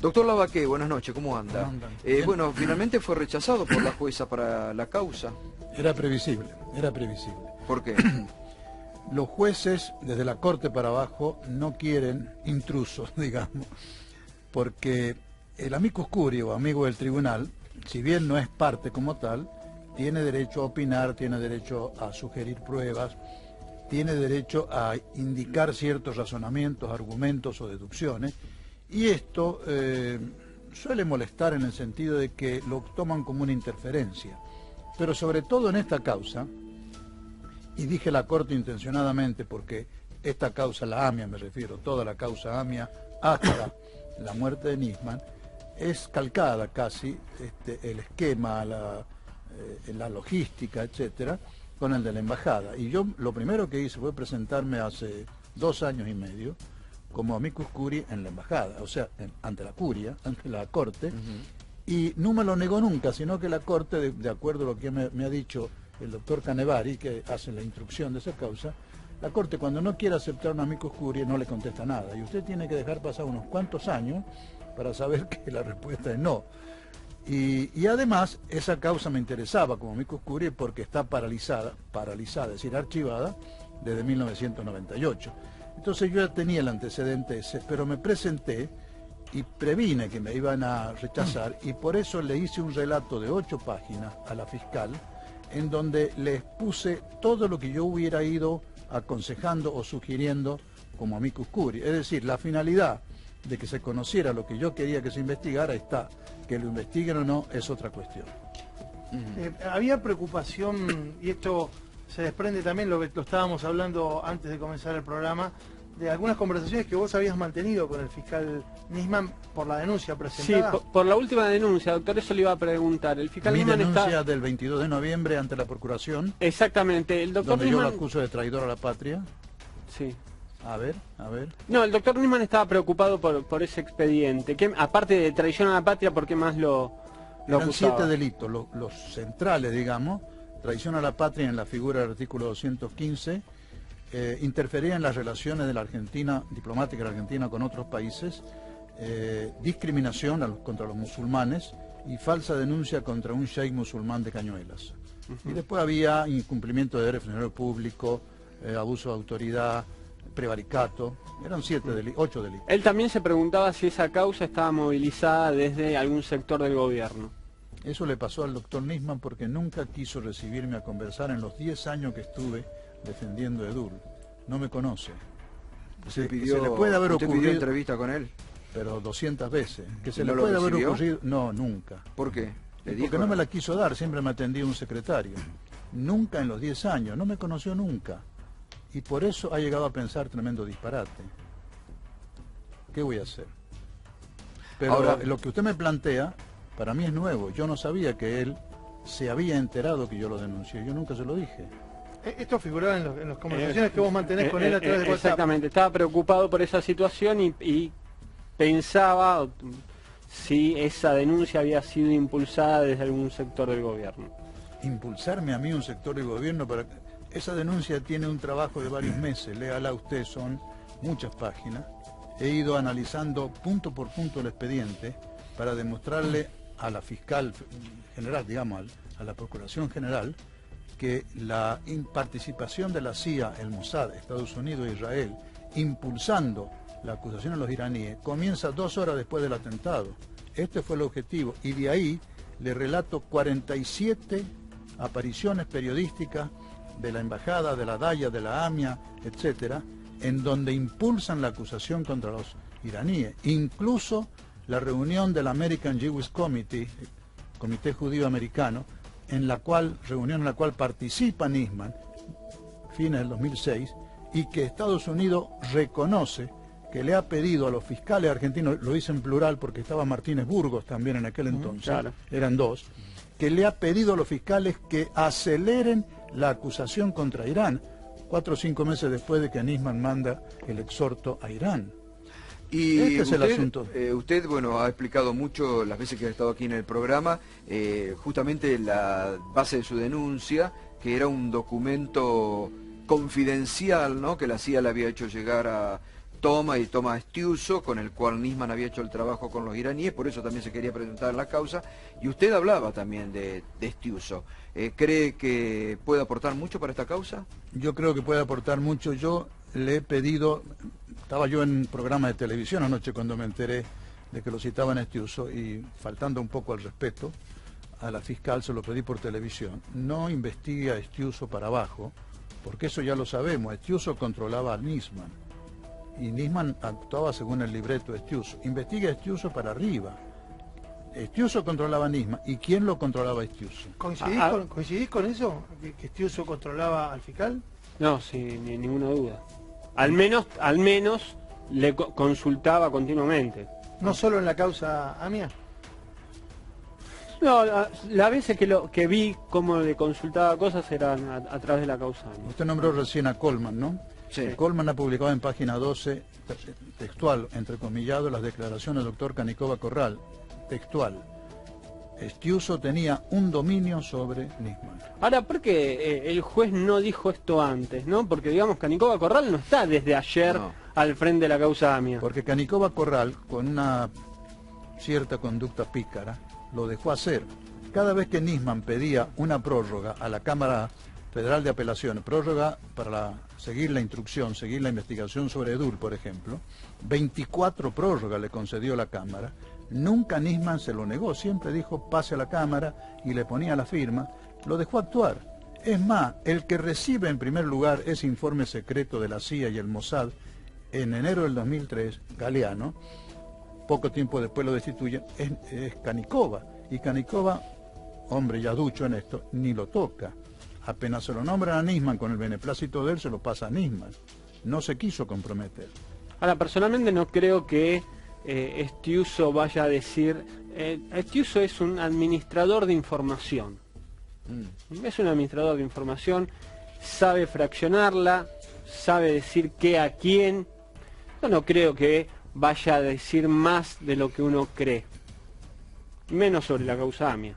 Doctor Lavaque, buenas noches, ¿cómo anda? ¿Cómo andan? Bueno, finalmente fue rechazado por la jueza para la causa. Era previsible, era previsible. ¿Por qué? Los jueces, desde la Corte para abajo, no quieren intrusos, digamos, porque el amicus curiae o amigo del tribunal, si bien no es parte como tal, tiene derecho a opinar, tiene derecho a sugerir pruebas, tiene derecho a indicar ciertos razonamientos, argumentos o deducciones, y esto suele molestar en el sentido de que lo toman como una interferencia. Pero sobre todo en esta causa, y dije la Corte intencionadamente porque esta causa, la AMIA me refiero, toda la causa AMIA hasta la muerte de Nisman, es calcada casi el esquema, la logística, etcétera, con el de la embajada. Y yo lo primero que hice fue presentarme hace 2 años y medio como amicus curiae en la embajada, o sea, ante la curia, ante la Corte, y no me lo negó nunca, sino que la Corte, de acuerdo a lo que me ha dicho el doctor Canevari, que hace la instrucción de esa causa, la Corte cuando no quiere aceptar un amicus curiae no le contesta nada, y usted tiene que dejar pasar unos cuantos años para saber que la respuesta es no. Y además, esa causa me interesaba como amicus curiae porque está paralizada, es decir, archivada, desde 1998. Entonces yo ya tenía el antecedente ese, pero me presenté y previne que me iban a rechazar, y por eso le hice un relato de 8 páginas a la fiscal, en donde le expuse todo lo que yo hubiera ido aconsejando o sugiriendo como amicus curiae. Es decir, la finalidad de que se conociera lo que yo quería que se investigara está. Que lo investiguen o no es otra cuestión. Había preocupación, y esto se desprende también, lo estábamos hablando antes de comenzar el programa, de algunas conversaciones que vos habías mantenido con el fiscal Nisman por la denuncia presentada. Sí, por la última denuncia, doctor, eso le iba a preguntar. El fiscal Mi Nisman denuncia del 22 de noviembre ante la Procuración. Exactamente, el doctor donde Nisman... yo lo acuso de traidor a la patria. Sí. A ver. No, el doctor Nisman estaba preocupado por ese expediente. Que, aparte de traición a la patria, ¿por qué más lo Eran acusaba? 7 delitos, los centrales, digamos: traición a la patria en la figura del artículo 215, interferir en las relaciones de la Argentina, diplomática de la Argentina con otros países, discriminación contra los musulmanes y falsa denuncia contra un sheik musulmán de Cañuelas. Y después había incumplimiento de deber funcionario público, abuso de autoridad, prevaricato. Eran 8 delitos. Él también se preguntaba si esa causa estaba movilizada desde algún sector del gobierno. Eso le pasó al doctor Nisman porque nunca quiso recibirme a conversar en los 10 años que estuve defendiendo a Edul. No me conoce. ¿Se se le puede haber ¿Usted ocurrido pidió entrevista con él? Pero 200 veces. Que se ¿No le lo puede haber recibió? ocurrido. No, nunca. ¿Por qué? ¿Le dijo? Porque no me la quiso dar, siempre me atendía un secretario. Nunca en los 10 años, no me conoció nunca. Y por eso ha llegado a pensar tremendo disparate. ¿Qué voy a hacer? Pero ahora, lo que usted me plantea, para mí es nuevo. Yo no sabía que él se había enterado que yo lo denuncié. Yo nunca se lo dije. Esto figuraba en las conversaciones que vos mantenés con él a través de WhatsApp. Exactamente, estaba preocupado por esa situación y pensaba si esa denuncia había sido impulsada desde algún sector del gobierno. Impulsarme a mí un sector del gobierno para... Esa denuncia tiene un trabajo de varios meses, léala usted, son muchas páginas. He ido analizando punto por punto el expediente para demostrarle a la fiscal general, digamos, a la Procuración General, que la participación de la CIA, el Mossad, Estados Unidos e Israel, impulsando la acusación a los iraníes, comienza 2 horas después del atentado. Este fue el objetivo, y de ahí le relato 47 apariciones periodísticas de la embajada, de la DAIA, de la AMIA, etcétera, en donde impulsan la acusación contra los iraníes. Incluso la reunión del American Jewish Committee, Comité Judío Americano, reunión en la cual participa Nisman, fines del 2006, y que Estados Unidos reconoce que le ha pedido a los fiscales argentinos, lo hice en plural porque estaba Martínez Burgos también en aquel entonces, Claro. Eran 2, que le ha pedido a los fiscales que aceleren la acusación contra Irán, 4 o 5 meses después de que Nisman manda el exhorto a Irán. Y Este es el asunto. Usted, bueno, ha explicado mucho las veces que ha estado aquí en el programa, justamente la base de su denuncia, que era un documento confidencial, ¿no?, que la CIA le había hecho llegar toma Estiuso, con el cual Nisman había hecho el trabajo con los iraníes, por eso también se quería presentar en la causa, y usted hablaba también de Estiuso. ¿Cree que puede aportar mucho para esta causa? Yo creo que puede aportar mucho. Yo le he pedido, estaba yo en un programa de televisión anoche cuando me enteré de que lo citaban a Estiuso, y faltando un poco al respeto a la fiscal, se lo pedí por televisión: no investigue a Estiuso para abajo, porque eso ya lo sabemos. Estiuso controlaba a Nisman, y Nisman actuaba según el libreto de Estiuso. Investigue a Estiuso para arriba. Estiuso controlaba a Nisman. ¿Y quién lo controlaba a Estiuso? ¿Coincidís con eso? ¿Que Estiuso controlaba al fiscal? No, sin ninguna duda. Al menos le consultaba continuamente. No solo en la causa AMIA. No, las veces que vi cómo le consultaba cosas eran a través de la causa AMIA. Usted nombró recién a Coleman, ¿no? Sí. Coleman ha publicado en página 12, textual, entrecomillado, las declaraciones del doctor Canicova Corral, textual: Estiuso tenía un dominio sobre Nisman. Ahora, ¿por qué el juez no dijo esto antes, no? Porque, digamos, Canicova Corral no está desde ayer al frente de la causa AMIA. Porque Canicova Corral, con una cierta conducta pícara, lo dejó hacer. Cada vez que Nisman pedía una prórroga a la Cámara Federal de Apelaciones, prórroga para seguir la instrucción, seguir la investigación sobre Edul, por ejemplo, 24 prórrogas le concedió la Cámara. Nunca Nisman se lo negó, siempre dijo pase a la Cámara y le ponía la firma, lo dejó actuar. Es más, el que recibe en primer lugar ese informe secreto de la CIA y el Mossad en enero del 2003, Galeano, poco tiempo después lo destituyen, es Canicova. Y Canicova, hombre ya ducho en esto, ni lo toca. Apenas se lo nombran a Nisman con el beneplácito de él, se lo pasa a Nisman. No se quiso comprometer. Ahora, personalmente no creo que Estiuso vaya a decir... Estiuso es un administrador de información. Es un administrador de información, sabe fraccionarla, sabe decir qué a quién. Yo no creo que vaya a decir más de lo que uno cree. Menos sobre la causa AMIA.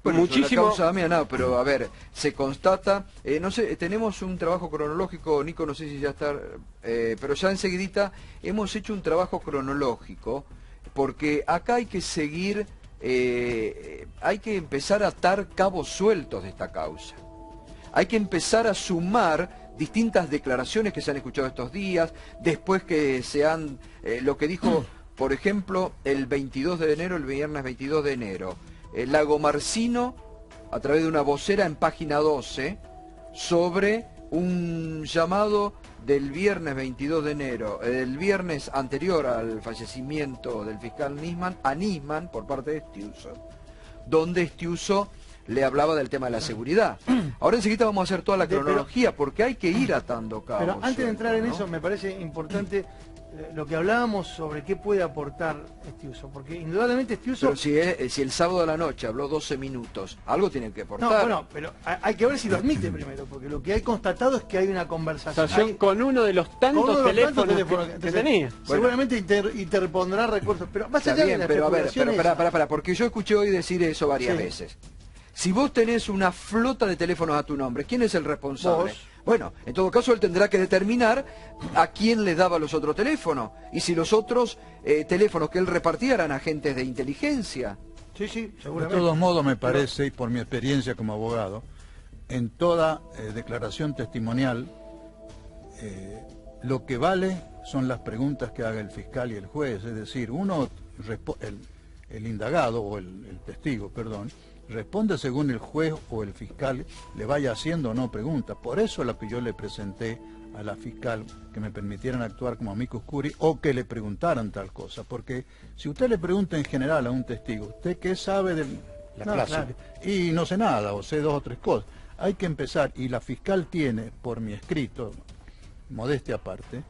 Bueno, Muchísimo. la causa AMIA no, pero a ver, se constata, no sé, tenemos un trabajo cronológico, Nico, no sé si ya está, pero ya enseguidita hemos hecho un trabajo cronológico, porque acá hay que seguir, hay que empezar a atar cabos sueltos de esta causa. Hay que empezar a sumar distintas declaraciones que se han escuchado estos días, después que se han, lo que dijo, por ejemplo, el 22 de enero, el viernes 22 de enero, Lago Marcino, a través de una vocera en página 12, sobre un llamado del viernes 22 de enero, el viernes anterior al fallecimiento del fiscal Nisman, a Nisman por parte de Estiuso, donde Estiuso le hablaba del tema de la seguridad. Ahora enseguida vamos a hacer toda la cronología, porque hay que ir atando cabos. Pero antes de entrar en ¿no? eso, me parece importante lo que hablábamos sobre qué puede aportar Estiuso, porque indudablemente Estiuso... Pero si el sábado a la noche habló 12 minutos, algo tiene que aportar. No, bueno, pero hay que ver si lo admite primero, porque lo que hay constatado es que hay una conversación Con uno de los tantos teléfonos que entonces, tenía. Seguramente interpondrá recursos, pero más Está allá bien, de la pero a ver, especulación para, porque yo escuché hoy decir eso varias veces. Si vos tenés una flota de teléfonos a tu nombre, ¿quién es el responsable? Vos. Bueno, en todo caso él tendrá que determinar a quién le daba los otros teléfonos, y si los otros teléfonos que él repartía eran agentes de inteligencia. Sí, De seguramente. todos modos, me parece, y por mi experiencia como abogado, en toda declaración testimonial, lo que vale son las preguntas que haga el fiscal y el juez. Es decir, el indagado, o el testigo, perdón, responde según el juez o el fiscal le vaya haciendo o no preguntas. Por eso es lo que yo le presenté a la fiscal, que me permitieran actuar como amicus curiae o que le preguntaran tal cosa. Porque si usted le pregunta en general a un testigo, ¿usted qué sabe de la clase? Claro. Y no sé nada, o sé dos o tres cosas. Hay que empezar, y la fiscal tiene, por mi escrito, modestia aparte,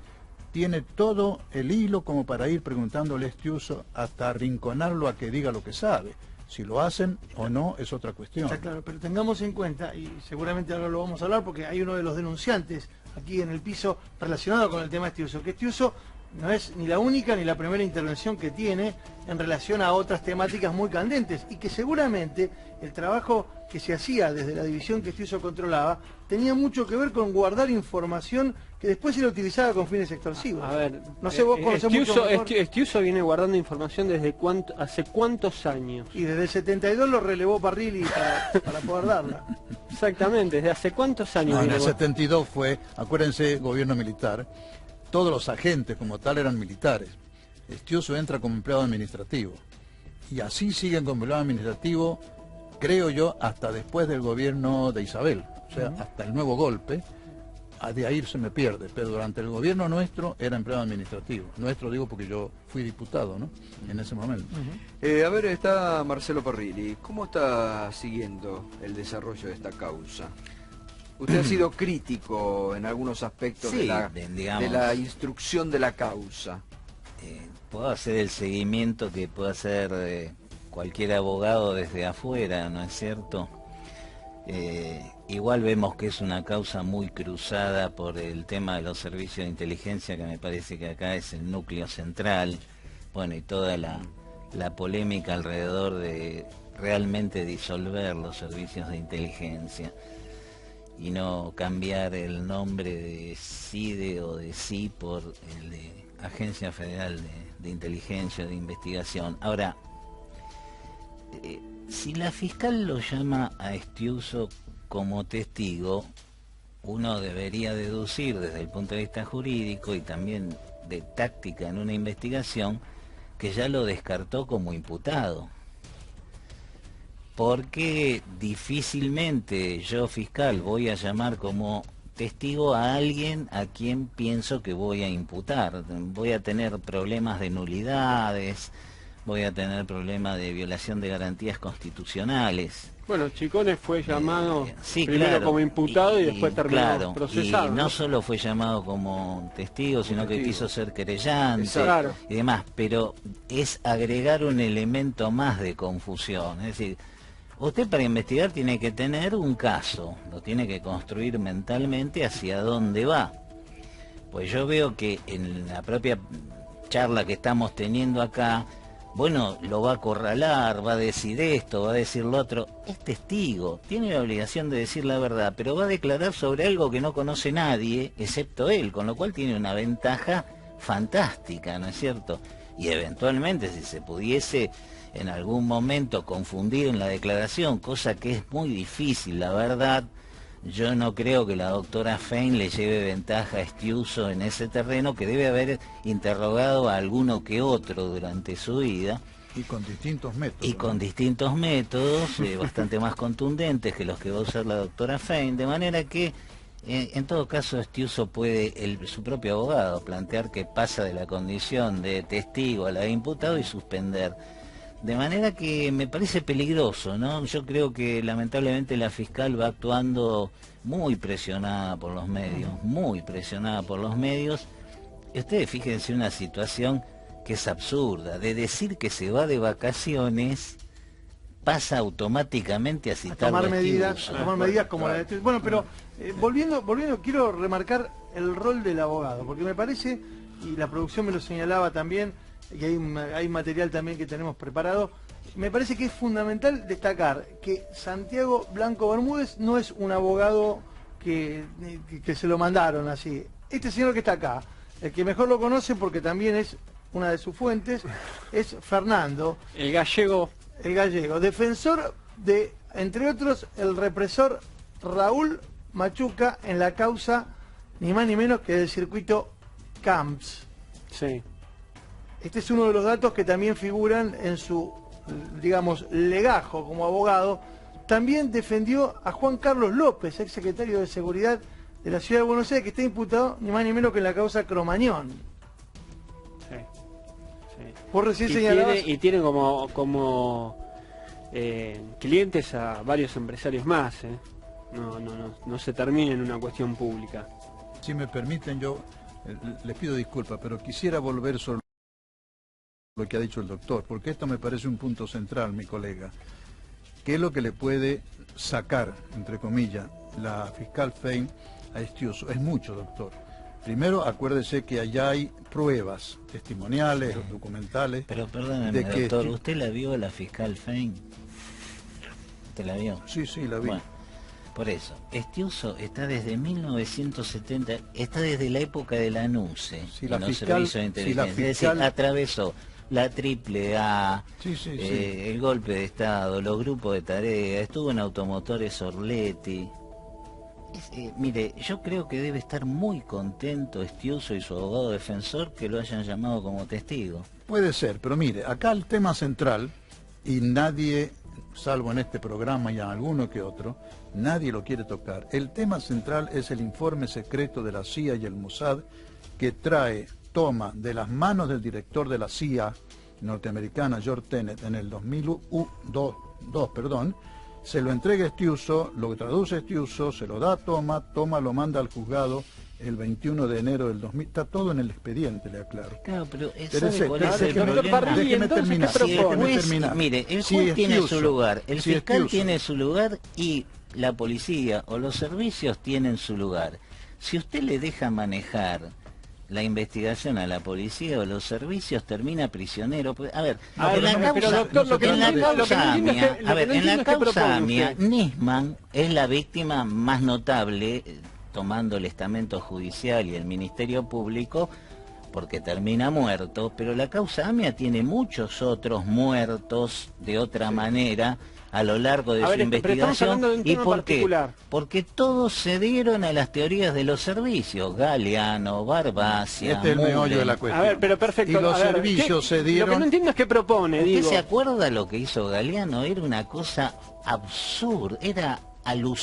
tiene todo el hilo como para ir preguntándole a Estiuso hasta arrinconarlo a que diga lo que sabe. Si lo hacen o no es otra cuestión. Está claro, pero tengamos en cuenta, y seguramente ahora lo vamos a hablar, porque hay uno de los denunciantes aquí en el piso relacionado con el tema de Estiuso, que Estiuso no es ni la única ni la primera intervención que tiene en relación a otras temáticas muy candentes, y que seguramente el trabajo que se hacía desde la división que Estiuso controlaba tenía mucho que ver con guardar información que después era utilizada con fines extorsivos. A ver, no sé, vos conocés mucho mejor. Estiuso viene guardando información desde hace cuántos años. Y desde el 72 lo relevó Parrilli para poder darla. Exactamente, desde hace cuántos años. No, en viene el 72 fue, acuérdense, gobierno militar. Todos los agentes como tal eran militares. Estiuso entra como empleado administrativo. Y así siguen como empleado administrativo, creo yo, hasta después del gobierno de Isabel. O sea, hasta el nuevo golpe. De ahí se me pierde, pero durante el gobierno nuestro era empleado administrativo. Nuestro digo porque yo fui diputado, ¿no? En ese momento. A ver, está Marcelo Parrilli. ¿Cómo está siguiendo el desarrollo de esta causa? Usted ha sido crítico en algunos aspectos Sí, de la instrucción de la causa. Puedo hacer el seguimiento que puede hacer cualquier abogado desde afuera, ¿no es cierto? Igual vemos que es una causa muy cruzada por el tema de los servicios de inteligencia, que me parece que acá es el núcleo central, bueno, y toda la polémica alrededor de realmente disolver los servicios de inteligencia y no cambiar el nombre de CIDE o de SI por el de Agencia Federal de Inteligencia, de Investigación. Ahora, si la fiscal lo llama a Estiuso como testigo, uno debería deducir desde el punto de vista jurídico y también de táctica en una investigación que ya lo descartó como imputado. Porque difícilmente yo, fiscal, voy a llamar como testigo a alguien a quien pienso que voy a imputar. Voy a tener problemas de nulidades, voy a tener problemas de violación de garantías constitucionales. Bueno, Chicones fue llamado sí, primero claro, como imputado y después terminó procesado. Y no solo fue llamado como testigo, sino que quiso ser querellante Claro. y demás, pero es agregar un elemento más de confusión. Es decir, usted para investigar tiene que tener un caso, lo tiene que construir mentalmente hacia dónde va. Pues yo veo que en la propia charla que estamos teniendo acá, bueno, lo va a acorralar, va a decir esto, va a decir lo otro. Es testigo, tiene la obligación de decir la verdad, pero va a declarar sobre algo que no conoce nadie, excepto él, con lo cual tiene una ventaja fantástica, ¿no es cierto? Y eventualmente, si se pudiese en algún momento confundir en la declaración, cosa que es muy difícil, la verdad, yo no creo que la doctora Fein le lleve ventaja a Estiuso en ese terreno, que debe haber interrogado a alguno que otro durante su vida. Y con distintos métodos. Y con distintos métodos, bastante más contundentes que los que va a usar la doctora Fein, de manera que, en todo caso, Estiuso puede, su propio abogado, plantear que pasa de la condición de testigo a la de imputado y suspender. De manera que me parece peligroso, ¿no? Yo creo que lamentablemente la fiscal va actuando muy presionada por los medios, muy presionada por los medios. Y ustedes fíjense una situación que es absurda, de decir que se va de vacaciones, pasa automáticamente a citar tomar medidas como la de... Bueno, pero volviendo, quiero remarcar el rol del abogado, porque me parece, y la producción me lo señalaba también, y hay material también que tenemos preparado, me parece que es fundamental destacar que Santiago Blanco Bermúdez no es un abogado que se lo mandaron así. Este señor que está acá, el que mejor lo conoce porque también es una de sus fuentes, es Fernando. El gallego, defensor de, entre otros, el represor Raúl Machuca en la causa, ni más ni menos que del circuito Camps. sí. Este es uno de los datos que también figuran en su, digamos, legajo como abogado. También defendió a Juan Carlos López, ex secretario de Seguridad de la Ciudad de Buenos Aires, que está imputado ni más ni menos que en la causa Cromañón. Sí, sí. Vos recién señalabas... Y tiene como clientes a varios empresarios más, no se termina en una cuestión pública. Si me permiten, yo les pido disculpas, pero quisiera volver sobre lo que ha dicho el doctor, porque esto me parece un punto central, mi colega. ¿Qué es lo que le puede sacar, entre comillas, la fiscal Fein a Estiuso? Es mucho, doctor. Primero, acuérdese que allá hay pruebas testimoniales, documentales. Pero perdóneme, doctor, ¿usted la vio a la fiscal Fein? ¿Usted la vio? Sí, la vi. Bueno, Por eso, Estiuso está desde 1970, está desde la época de la NUCE, Si la en los fiscal- servicios de si la inteligencia. Es fiscal- decir, atravesó la AAA, Sí, sí, sí. el golpe de Estado, los grupos de tarea, estuvo en Automotores Orletti. Mire, yo creo que debe estar muy contento Estiuso y su abogado defensor que lo hayan llamado como testigo. Puede ser, pero mire, acá el tema central, y nadie, salvo en este programa y en alguno que otro, nadie lo quiere tocar. El tema central es el informe secreto de la CIA y el Mossad que toma de las manos del director de la CIA norteamericana, George Tenet, en el 2002, se lo entrega a Estiuso, lo traduce Estiuso, se lo da a Toma lo manda al juzgado el 21 de enero del 2000, está todo en el expediente, le aclaro. Claro, pero Pero ¿sabe cuál es el doctor problema? Parrilli, Déjeme entonces, terminar, ¿qué propone? déjeme terminar. Mire, el Si juez tiene Estiuso, su lugar, el si fiscal Estiuso- tiene su lugar y la policía o los servicios tienen su lugar. Si usted le deja manejar la investigación a la policía o los servicios, termina prisionero. A ver, A ver, en la pero, causa, doctor, lo que en no la entiendo- lo que no causa entiendo es AMIA, que- lo a que ver, no en la entiendo es qué causa propone AMIA, usted. Nisman es la víctima más notable, tomando el estamento judicial y el Ministerio Público, porque termina muerto, pero la causa AMIA tiene muchos otros muertos de otra manera a lo largo de A su ver, pero estamos investigación. hablando de un ¿Y tema por particular. qué? Porque todos cedieron a las teorías de los servicios, Galeano, Barbacia, Este es el meollo de la Mullen. cuestión. A ver, pero perfecto. Y los a ver, servicios ¿qué- se dieron... Lo que no entiendo es qué propone, ¿Usted digo. se acuerda lo que hizo Galeano? Era una cosa absurda, era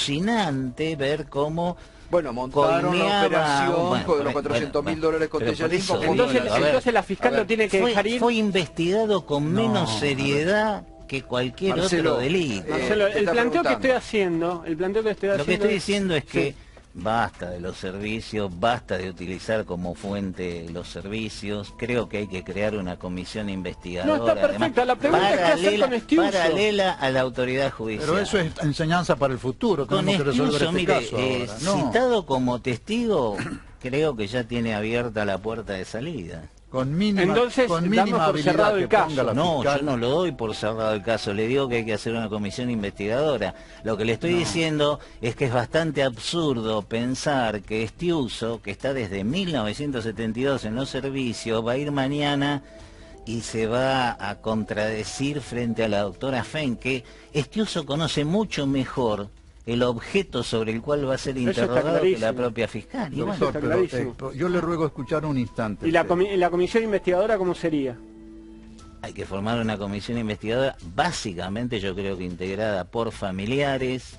alucinante ver cómo Bueno, montaron coimeaba- la operación bueno, con los bueno, 400.000 bueno, dólares con pero por Tellerín, eso con digo, Entonces, fondos a ver, entonces la fiscal a ver, lo tiene que dejar ir. fue investigado con menos No, seriedad que cualquier Marcelo, otro delito. Marcelo, te el está planteo que preguntando. estoy haciendo, el planteo que estoy Lo haciendo que estoy es- diciendo es que Sí. basta de los servicios, basta de utilizar como fuente los servicios. Creo que hay que crear una comisión investigadora. No, está perfecta. La pregunta es qué hacer con Estiuso. paralela a la autoridad judicial. Pero eso es enseñanza para el futuro, Con tenemos que resolver Estiuso, este mire, caso ahora. No, citado como testigo, creo que ya tiene abierta la puerta de salida. con mínima, Entonces, con damos mínima por habilidad cerrado el que caso. ponga la No, fiscal. yo no lo doy por cerrado el caso, le digo que hay que hacer una comisión investigadora. Lo que le estoy diciendo es que es bastante absurdo pensar que Estiuso, que está desde 1972 en los servicios, va a ir mañana y se va a contradecir frente a la doctora Fenn, que Estiuso conoce mucho mejor el objeto sobre el cual va a ser Eso está interrogado que la clarísimo. propia fiscal. Y bueno, Doctor, está pero, clarísimo. yo le ruego escuchar un instante. ¿Y la comisión investigadora cómo sería? hay que formar una comisión investigadora, básicamente yo creo que integrada por familiares,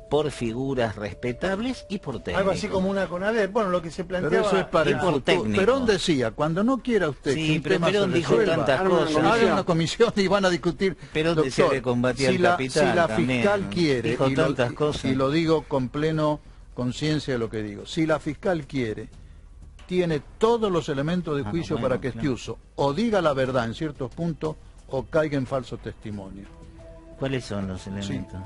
por figuras respetables y por técnicos. Algo así como una CONADER, bueno, lo que se Pero planteaba... eso es para y el por futuro. técnico. Perón decía, cuando no quiera usted Sí, que un pero tema Perón se dijo resuelva, tantas Arma una cosas. comisión. haga una comisión y van a discutir. Perón Doctor, decía que combatía si el la, capital si la también, fiscal ¿no? quiere, Dijo y tantas lo, cosas. y lo digo con pleno conciencia de lo que digo, si la fiscal quiere, tiene todos los elementos de juicio bueno, para que claro. Estiuso o diga la verdad en ciertos puntos o caiga en falso testimonio. ¿Cuáles son los elementos?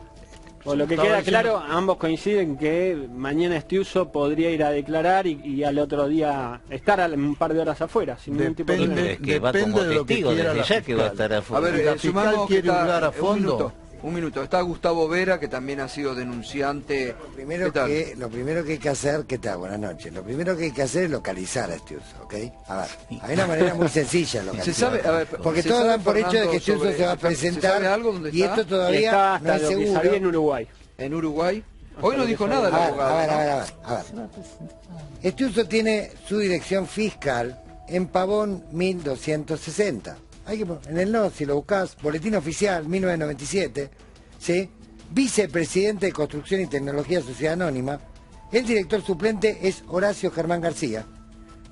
O lo que Estaba queda diciendo- claro, ambos coinciden que mañana Estiuso podría ir a declarar y al otro día estar un par de horas afuera, sin ningún tipo de Depende- problema. Es que va depende como de lo que testigo, quiera desde la ya que va a fiscal. estar afuera. A ver, La fiscal sumamos que quiere está- hurgar a fondo. Un minuto, está Gustavo Vera, que también ha sido denunciante. Primero ¿Qué tal? lo primero que hay que hacer, ¿qué tal? Buenas noches. Lo primero que hay que hacer es localizar a Estiuso, ¿ok? A ver, hay una manera muy sencilla de localizar. Se sabe, a ver, porque se todos sabe, dan por hecho de Fernando, que Estiuso sobre- se va a ¿se sabe presentar algo dónde y está? esto todavía Está no hasta es lo que seguro. sabía en Uruguay. En Uruguay. Hoy no dijo nada el A ver, abogado. a ver, ¿no? a ver, a ver, a ver. Estiuso tiene su dirección fiscal en Pavón 1260. Hay que en el no, si lo buscás, boletín oficial 1997, ¿sí? Vicepresidente de Construcción y Tecnología Sociedad Anónima. El director suplente es Horacio Germán García.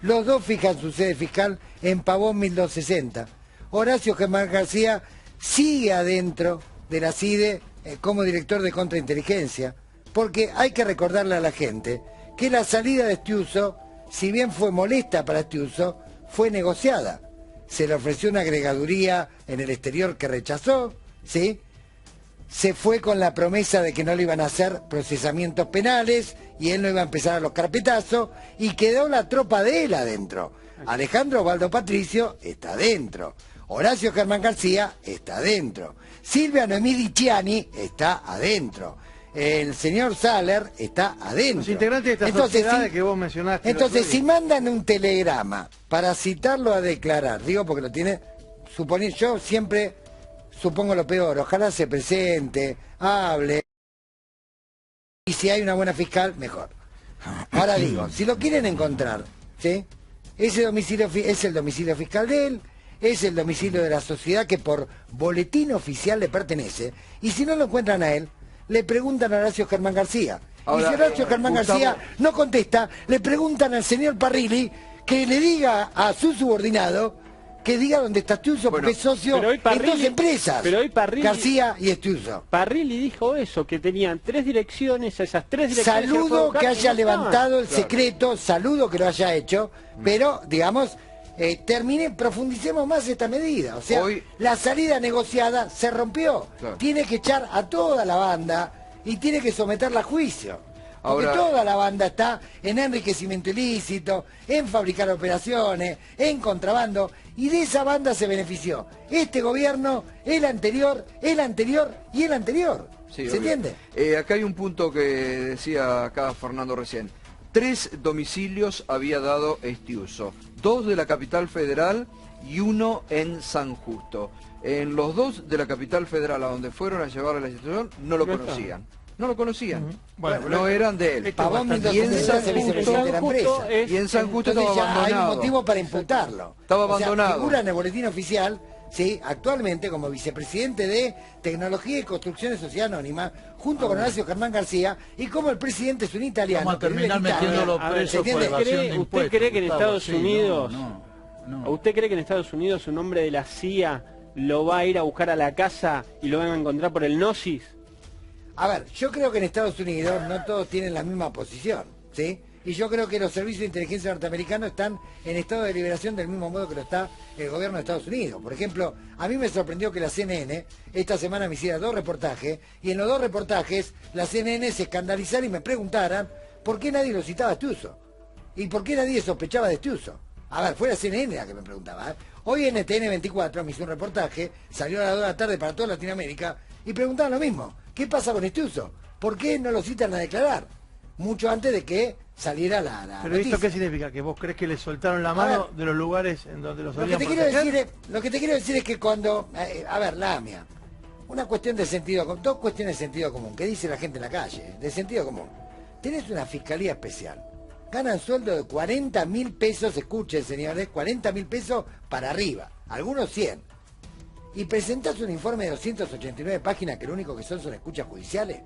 Los dos fijan su sede fiscal en Pavón 1260. Horacio Germán García sigue adentro de la CIDE como director de contrainteligencia, porque hay que recordarle a la gente que la salida de Estiuso, si bien fue molesta para Estiuso, fue negociada. Se le ofreció una agregaduría en el exterior que rechazó, ¿sí? Se fue con la promesa de que no le iban a hacer procesamientos penales y él no iba a empezar a los carpetazos y quedó la tropa de él adentro. Alejandro Osvaldo Patricio está adentro. Horacio Germán García está adentro. Silvia Noemí Di Chiani está adentro. el señor Saller está adentro. Los integrantes de esta Entonces, sociedad si- que vos mencionaste. Entonces, si mandan un telegrama para citarlo a declarar, digo porque lo tiene, suponer, yo siempre supongo lo peor, ojalá se presente, hable, y si hay una buena fiscal, mejor. Ahora digo, si lo quieren encontrar, ¿sí? Ese domicilio es el domicilio fiscal de él, es el domicilio de la sociedad que por boletín oficial le pertenece, y si no lo encuentran a él, le preguntan a Horacio Germán García. Ahora, y si Horacio Germán Gustavo- García no contesta, le preguntan al señor Parrilli que le diga a su subordinado que diga dónde está Estiuso, Bueno, porque es socio pero hoy en dos Parrilli- empresas, pero hoy Parrilli- García y Estiuso. Parrilli dijo eso, que tenían 3 direcciones, esas 3 direcciones... se las puede Saludo buscar que y haya no estaban. levantado el Claro. secreto, saludo que lo haya hecho, pero, digamos, profundicemos más esta medida. O sea, Hoy- la salida negociada se rompió. Claro. Tiene que echar a toda la banda y tiene que someterla a juicio. Porque Ahora- toda la banda está en enriquecimiento ilícito, en fabricar operaciones, en contrabando, y de esa banda se benefició este gobierno, el anterior y el anterior. Sí, ¿Se obvio. entiende? Acá hay un punto que decía acá Fernando recién. 3 domicilios había dado Estiuso, 2 de la capital federal y 1 en San Justo. En los 2 de la capital federal a donde fueron a llevar a la institución no lo No está. conocían. No lo conocían. Bueno, no eran de él. Pavón Y en 1260 San es el Justo- vicepresidente de la San Justo empresa. es- y en San Justo Entonces estaba ya hay un abandonado. motivo para imputarlo. Estaba O sea, abandonado. figura en el boletín oficial, sí, actualmente como vicepresidente de Tecnología y Construcción de Sociedad Anónima, junto con Horacio Germán García, y como el presidente es un italiano. Vamos a que vive en terminar Italia. metiéndolo A ver, preso ¿se por entiende? evasión de ¿Usted impuestos. cree que en Gustavo, Estados sí, Unidos- no. ¿Usted cree que en Estados Unidos un hombre de la CIA lo va a ir a buscar a la casa y lo van a encontrar por el Gnosis? A ver, yo creo que en Estados Unidos no todos tienen la misma posición, ¿sí? Y yo creo que los servicios de inteligencia norteamericanos están en estado de liberación del mismo modo que lo está el gobierno de Estados Unidos. Por ejemplo, a mí me sorprendió que la CNN esta semana me hiciera 2 reportajes, y en los 2 reportajes la CNN se escandalizara y me preguntaran por qué nadie lo citaba a Estiuso y por qué nadie sospechaba de Estiuso. A ver, fue la CNN la que me preguntaba, ¿eh? Hoy en TN 24 me hizo un reportaje, salió a las 2 de la tarde para toda Latinoamérica, y preguntaban lo mismo. ¿Qué pasa con Estiuso? ¿Por qué no lo citan a declarar? Mucho antes de que saliera la Pero noticia. ¿esto qué significa? ¿Que vos crees que le soltaron la mano de los lugares en donde los Lo que, solían te quiero proteger? decir es, lo que te quiero decir es que cuando... a ver, Lamia, una cuestión de sentido común, 2 cuestiones de sentido común, que dice la gente en la calle, de sentido común. Tenés una fiscalía especial, ganan sueldo de 40.000 pesos, escuchen señores, 40.000 pesos para arriba, algunos 100. Y presentás un informe de 289 páginas que lo único que son escuchas judiciales.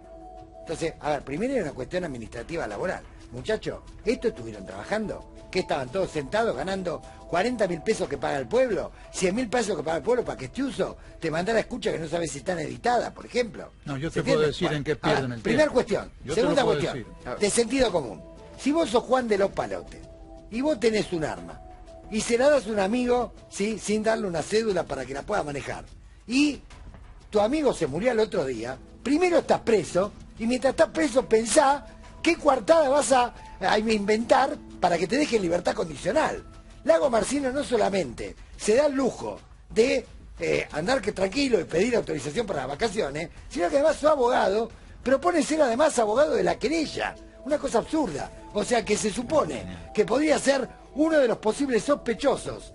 Entonces, a ver, primero era una cuestión administrativa laboral. Muchachos, ¿esto estuvieron trabajando? ¿Qué estaban todos sentados ganando 40.000 pesos que paga el pueblo? 100.000 pesos que paga el pueblo para que Estiuso te mandara escuchas que no sabes si están editadas, por ejemplo. No, yo ¿Se te puedo entiende? decir en qué a ver, pierden el primera tiempo. cuestión. Yo te lo Segunda puedo cuestión, decir. de sentido común. Si vos sos Juan de los Palotes y vos tenés un arma y se la das a un amigo, ¿sí?, sin darle una cédula para que la pueda manejar, y tu amigo se murió el otro día, primero estás preso, y mientras estás preso pensá qué coartada vas a inventar para que te deje en libertad condicional. Lago Marcino no solamente se da el lujo de andar tranquilo y pedir autorización para las vacaciones, sino que además su abogado propone ser además abogado de la querella. Una cosa absurda. O sea que se supone que podría ser uno de los posibles sospechosos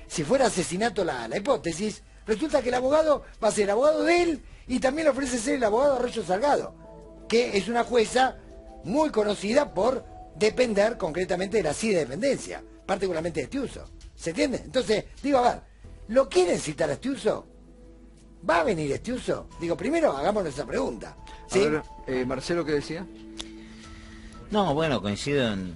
si fuera asesinato la hipótesis. Resulta que el abogado va a ser el abogado de él y también le ofrece ser el abogado de Arroyo Salgado, que es una jueza muy conocida por depender concretamente de la CIE de dependencia, particularmente de Estiuso. ¿Se entiende? Entonces, digo, a ver, ¿lo quieren citar a Estiuso? ¿Va a venir Estiuso? Digo, primero hagámonos esa pregunta. ¿Sí? A ver, Marcelo, ¿qué decía? No, bueno, coincido en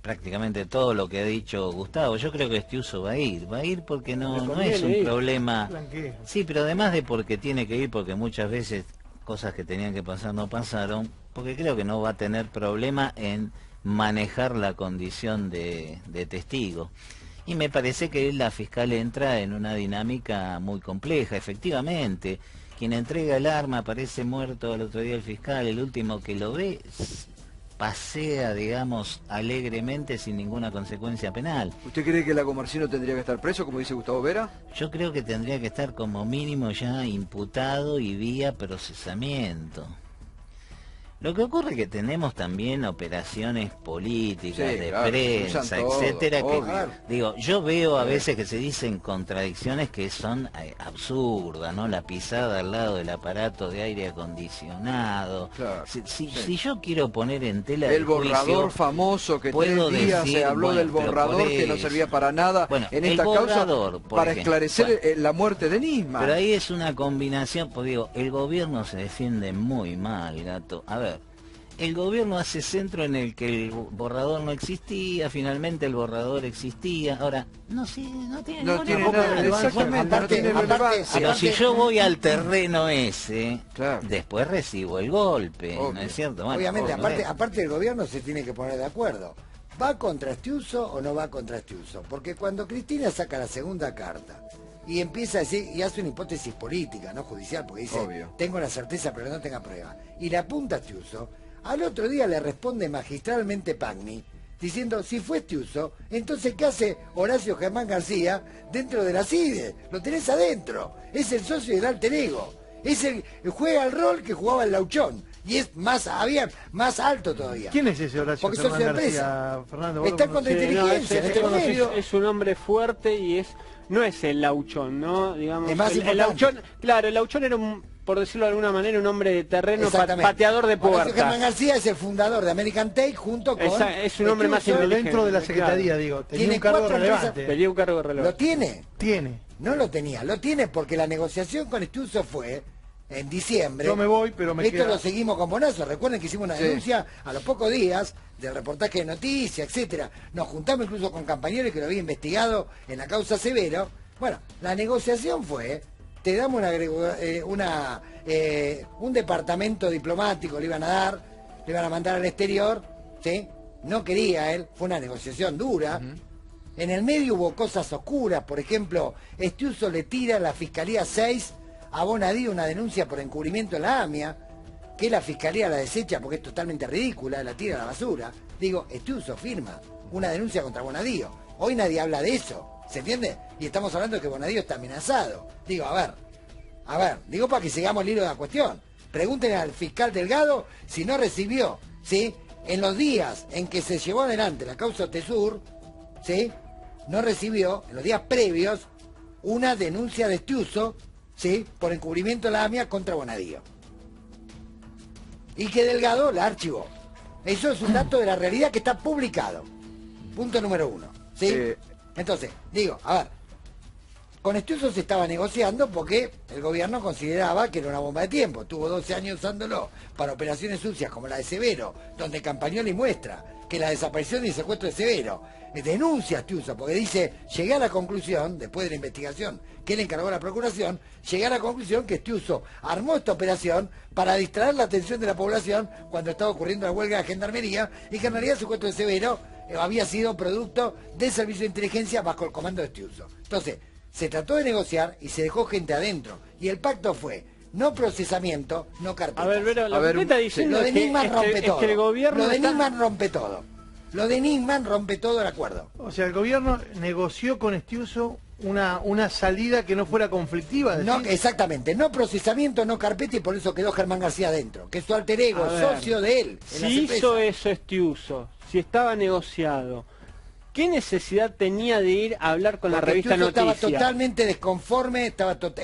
prácticamente todo lo que ha dicho Gustavo. Yo creo que Estiuso va a ir porque no es un ir. problema. Blanqueo. Sí, pero además de porque tiene que ir, porque muchas veces cosas que tenían que pasar no pasaron, porque creo que no va a tener problema en manejar la condición de testigo. Y me parece que la fiscal entra en una dinámica muy compleja, efectivamente. Quien entrega el arma aparece muerto al otro día el fiscal, el último que lo ve pasea, digamos, alegremente sin ninguna consecuencia penal. ¿Usted cree que Lagomarsino tendría que estar preso, como dice Gustavo Vera? Yo creo que tendría que estar como mínimo ya imputado y vía procesamiento. Lo que ocurre es que tenemos también operaciones políticas, Sí, de claro, prensa, usan todo, etcétera, que obvio. digo, yo veo a veces que se dicen contradicciones que son absurdas, ¿no? La pisada al lado del aparato de aire acondicionado. Claro, Si yo quiero poner en tela El de juicio, borrador famoso que 3 puedo días decir, se habló bueno, del pero borrador por que no eso. servía para nada Bueno, en el esta causa borrador, por para ejemplo. esclarecer Bueno. la muerte de Nisman. Pero ahí es una combinación, pues digo, el gobierno se defiende muy mal, gato. A ver, el gobierno hace centro en el que el borrador no existía, finalmente el borrador existía. Ahora, no tiene No ninguna tiene nada, relevancia. exactamente, no tiene Aparte- relevancia. Pero si yo voy al terreno ese, Claro. después recibo el golpe, ¿no Obvio. es cierto? Bueno, Obviamente, obvio. aparte el gobierno se tiene que poner de acuerdo. ¿Va contra Estiuso o no va contra Estiuso? Porque cuando Cristina saca la segunda carta y empieza a decir, y hace una hipótesis política, no judicial, porque dice, Obvio. tengo la certeza pero no tenga prueba, y le apunta a Estiuso, al otro día le responde magistralmente Pagni, diciendo, si fue Estiuso, entonces ¿qué hace Horacio Germán García dentro de la CIDE? Lo tenés adentro, es el socio del alter ego, juega el rol que jugaba el Lauchón, y es más alto todavía. ¿Quién es ese Horacio Porque Germán socio de García, empresa. Fernando? ¿Vos lo Está conocés? contra inteligencia, en este momento. es un hombre fuerte y no es el Lauchón, ¿no? Digamos, Es más el importante. Lauchón, claro, el Lauchón era por decirlo de alguna manera, un hombre de terreno, Exactamente. pateador de Horacio Germán puertas. García es el fundador de American Take junto con... Es un hombre más Estiuso. Pero inteligente, dentro de la Secretaría, claro. digo, tenía Tiene un cargo 4 empresas. relevante. Tenía un cargo relevante. ¿Lo tiene? Tiene. No lo tenía, lo tiene porque la negociación con Estiuso fue en diciembre. Yo me voy, pero me Esto queda... lo seguimos con Bonazo. Recuerden que hicimos una Sí. denuncia a los pocos días del reportaje de noticias, etcétera. Nos juntamos incluso con Campagnoli, que lo había investigado en la causa Severo. Bueno, la negociación fue, te damos un departamento diplomático, le iban a dar, le iban a mandar al exterior, ¿sí? No quería él, fue una negociación dura. En el medio hubo cosas oscuras, por ejemplo, Estiuso le tira a la Fiscalía 6 a Bonadío una denuncia por encubrimiento en la AMIA, que la Fiscalía la desecha porque es totalmente ridícula, la tira a la basura. Digo, Estiuso firma una denuncia contra Bonadío. Hoy nadie habla de eso, ¿se entiende? Y estamos hablando de que Bonadío está amenazado. Digo, a ver, digo para que sigamos el hilo de la cuestión. Pregúntenle al fiscal Delgado si no recibió, ¿sí? En los días en que se llevó adelante la causa Tesur, ¿sí? No recibió, en los días previos, una denuncia de Estiuso, ¿sí? Por encubrimiento de la AMIA contra Bonadío. Y que Delgado la archivó. Eso es un dato de la realidad que está publicado. Punto número 1. ¿Sí? Entonces, digo, a ver, con Estiuso se estaba negociando porque el gobierno consideraba que era una bomba de tiempo. Tuvo 12 años usándolo para operaciones sucias como la de Severo, donde Campagnoli muestra que la desaparición y el secuestro de Severo denuncia a Estiuso, porque dice, llegué a la conclusión, después de la investigación que él encargó a la procuración, llegué a la conclusión que Estiuso armó esta operación para distraer la atención de la población cuando estaba ocurriendo la huelga de gendarmería, y que en realidad el secuestro de Severo había sido producto del servicio de inteligencia bajo el comando de Estiuso. Entonces, se trató de negociar y se dejó gente adentro, y el pacto fue no procesamiento, no carpetas. A ver, pero lo A ver, que usted está diciendo Lo de es que, Nisman rompe todo. es que el gobierno Lo de está- Nisman rompe todo. Lo de Nisman rompe todo el acuerdo. O sea, el gobierno negoció con Estiuso una salida que no fuera conflictiva. No, ¿decís? exactamente, no procesamiento, no carpeta, y por eso quedó Germán García adentro, que es su alter ego, A ver, socio de él. En las Si empresas. hizo eso Estiuso, si estaba negociado, ¿qué necesidad tenía de ir a hablar con la Porque revista Estiuso estaba Noticias? totalmente desconforme,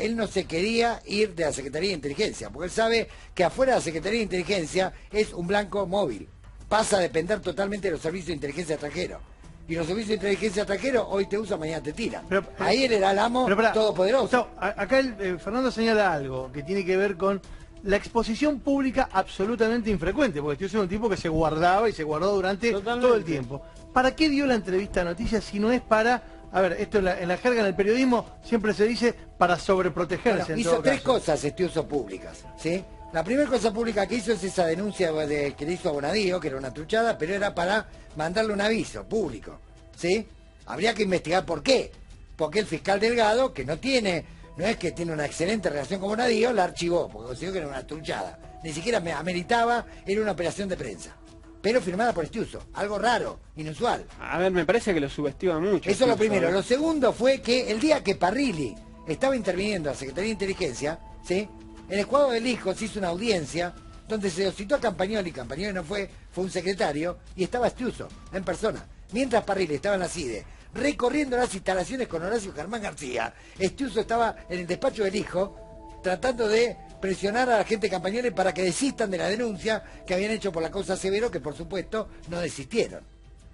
él no se quería ir de la Secretaría de Inteligencia, porque él sabe que afuera de la Secretaría de Inteligencia es un blanco móvil, pasa a depender totalmente de los servicios de inteligencia extranjeros. Y los servicios de inteligencia extranjeros hoy te usan, mañana te tiran. Pero- Ahí él era el amo Pero pará, todopoderoso. Gustavo, acá Fernando señala algo que tiene que ver con la exposición pública absolutamente infrecuente, porque Estiuso es un tipo que se guardaba y se guardó durante Totalmente. todo el tiempo. ¿Para qué dio la entrevista a Noticias si no es para, a ver, esto en la jerga, en el periodismo, siempre se dice para sobreprotegerse? Bueno, en hizo todo 3 caso. cosas Estiuso públicas, ¿sí? La primera cosa pública que hizo es esa denuncia que le hizo a Bonadío, que era una truchada, pero era para mandarle un aviso público, ¿sí? Habría que investigar por qué. Porque el fiscal Delgado, que no es que tiene una excelente relación con Bonadío, la archivó, porque consideró que era una truchada. Ni siquiera me ameritaba, era una operación de prensa. pero firmada por Estiuso. Algo raro, inusual. A ver, me parece que lo subestima mucho. Eso es lo primero. Lo segundo fue que el día que Parrilli estaba interviniendo a la Secretaría de Inteligencia, ¿sí?, en el cuadro del hijo se hizo una audiencia donde se lo citó a Campagnoli no fue un secretario, y estaba Estiuso en persona. Mientras Parrilli estaba en la CIDE recorriendo las instalaciones con Horacio Germán García, Estiuso estaba en el despacho del hijo tratando de presionar a la gente de Campagnoli para que desistan de la denuncia que habían hecho por la causa Severo, que por supuesto no desistieron,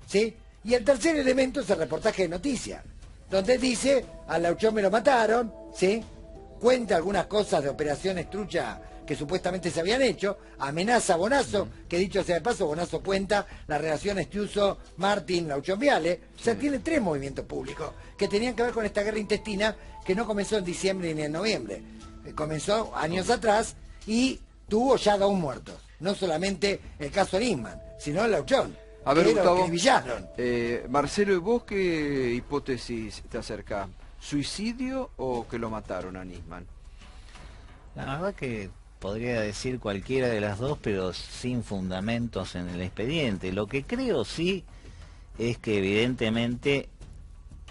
¿sí? Y el tercer elemento es el reportaje de Noticias, donde dice, a Lauchón me lo mataron, ¿sí?, cuenta algunas cosas de operaciones trucha que supuestamente se habían hecho, amenaza a Bonazo, que dicho sea de paso, Bonazo cuenta la relación Estiuso, Martín, Lauchón Viale. O sea, tiene 3 movimientos públicos que tenían que ver con esta guerra intestina que no comenzó en diciembre ni en noviembre. Comenzó años atrás y tuvo ya 2 muertos. No solamente el caso Nisman, sino el Lauchón. A ver, Gustavo, Marcelo, ¿y vos qué hipótesis te acercás? ¿Suicidio o que lo mataron a Nisman? La verdad que podría decir cualquiera de las dos, pero sin fundamentos en el expediente. Lo que creo sí es que evidentemente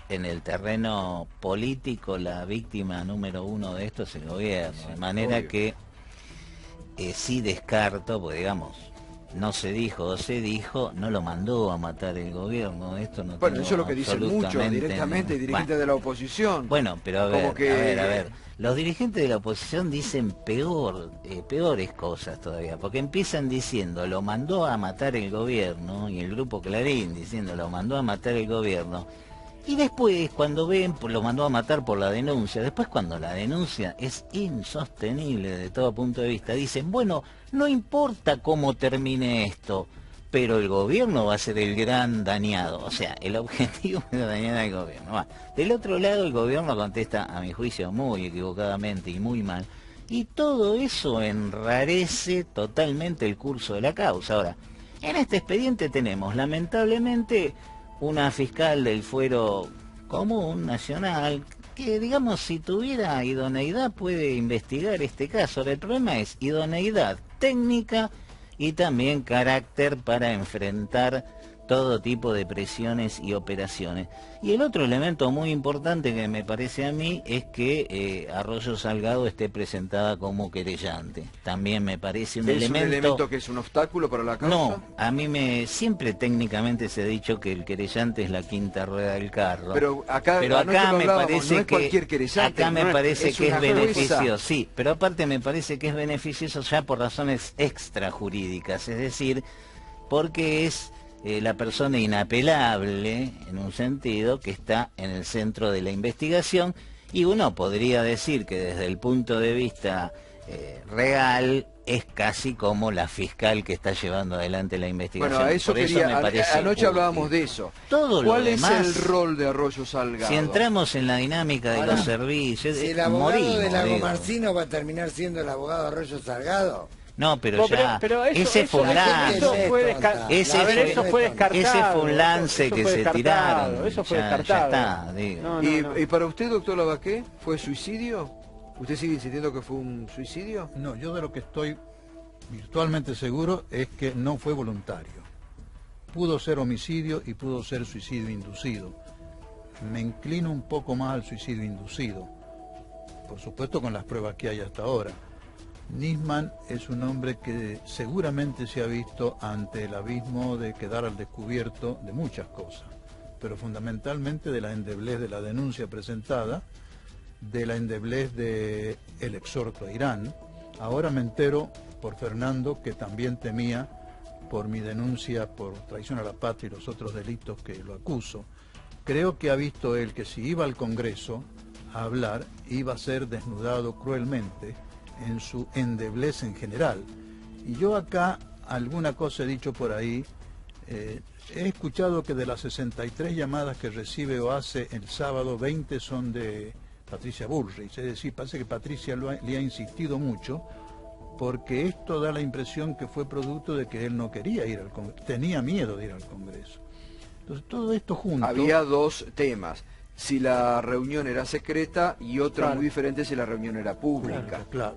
en el terreno político la víctima número 1 de esto es el gobierno. Sí, de manera obvio. Que sí descarto, porque digamos, no se dijo o se dijo, no lo mandó a matar el gobierno. Esto no. Bueno, eso es lo que dicen muchos directamente, dirigentes de la oposición. Bueno, pero a ver, los dirigentes de la oposición dicen peores cosas todavía, porque empiezan diciendo, lo mandó a matar el gobierno, y el grupo Clarín diciendo, lo mandó a matar el gobierno, y después, cuando ven, pues, lo mandó a matar por la denuncia. Después, cuando la denuncia es insostenible de todo punto de vista, dicen, bueno, no importa cómo termine esto, pero el gobierno va a ser el gran dañado. O sea, el objetivo es dañar al gobierno. Va. Del otro lado, el gobierno contesta, a mi juicio, muy equivocadamente y muy mal. Y todo eso enrarece totalmente el curso de la causa. Ahora, en este expediente tenemos, lamentablemente, una fiscal del fuero común nacional que, digamos, si tuviera idoneidad puede investigar este caso. Ahora, el problema es idoneidad técnica y también carácter para enfrentar todo tipo de presiones y operaciones. Y el otro elemento muy importante que me parece a mí es que Arroyo Salgado esté presentada como querellante. También me parece un elemento... ¿Es un elemento que es un obstáculo para la causa? No, a mí siempre técnicamente se ha dicho que el querellante es la quinta rueda del carro. Pero acá me parece no es cualquier querellante. Acá me parece que es beneficioso, jueza. Sí, pero aparte me parece que es beneficioso ya por razones extrajurídicas, es decir, porque es la persona inapelable, en un sentido, que está en el centro de la investigación, y uno podría decir que desde el punto de vista real es casi como la fiscal que está llevando adelante la investigación. Bueno, a eso anoche hablábamos de eso. ¿Cuál es el rol de Arroyo Salgado? Si entramos en la dinámica de los servicios, si el abogado de Lago Marcino va a terminar siendo el abogado de Arroyo Salgado. No, pero ese fue un lance. Ese fue un lance que se tiraron. Eso fue descartado. Ya está, ¿Y para usted, doctor Lavaqué, fue suicidio? ¿Usted sigue insistiendo que fue un suicidio? No, yo de lo que estoy virtualmente seguro es que no fue voluntario. Pudo ser homicidio y pudo ser suicidio inducido. Me inclino un poco más al suicidio inducido, por supuesto con las pruebas que hay hasta ahora. Nisman es un hombre que seguramente se ha visto ante el abismo de quedar al descubierto de muchas cosas, pero fundamentalmente de la endeblez de la denuncia presentada, de la endeblez del exhorto a Irán. Ahora me entero por Fernando que también temía por mi denuncia por traición a la patria y los otros delitos que lo acuso. Creo que ha visto él que si iba al Congreso a hablar iba a ser desnudado cruelmente en su endeblez en general. Y yo acá alguna cosa he dicho por ahí, he escuchado que de las 63 llamadas que recibe o hace el sábado, 20 son de Patricia Bullrich, es decir, parece que Patricia le ha insistido mucho, porque esto da la impresión que fue producto de que él no quería ir al Congreso, tenía miedo de ir al Congreso. Entonces todo esto junto... Había 2 temas. Si la reunión era secreta y otra muy diferente si la reunión era pública. Claro.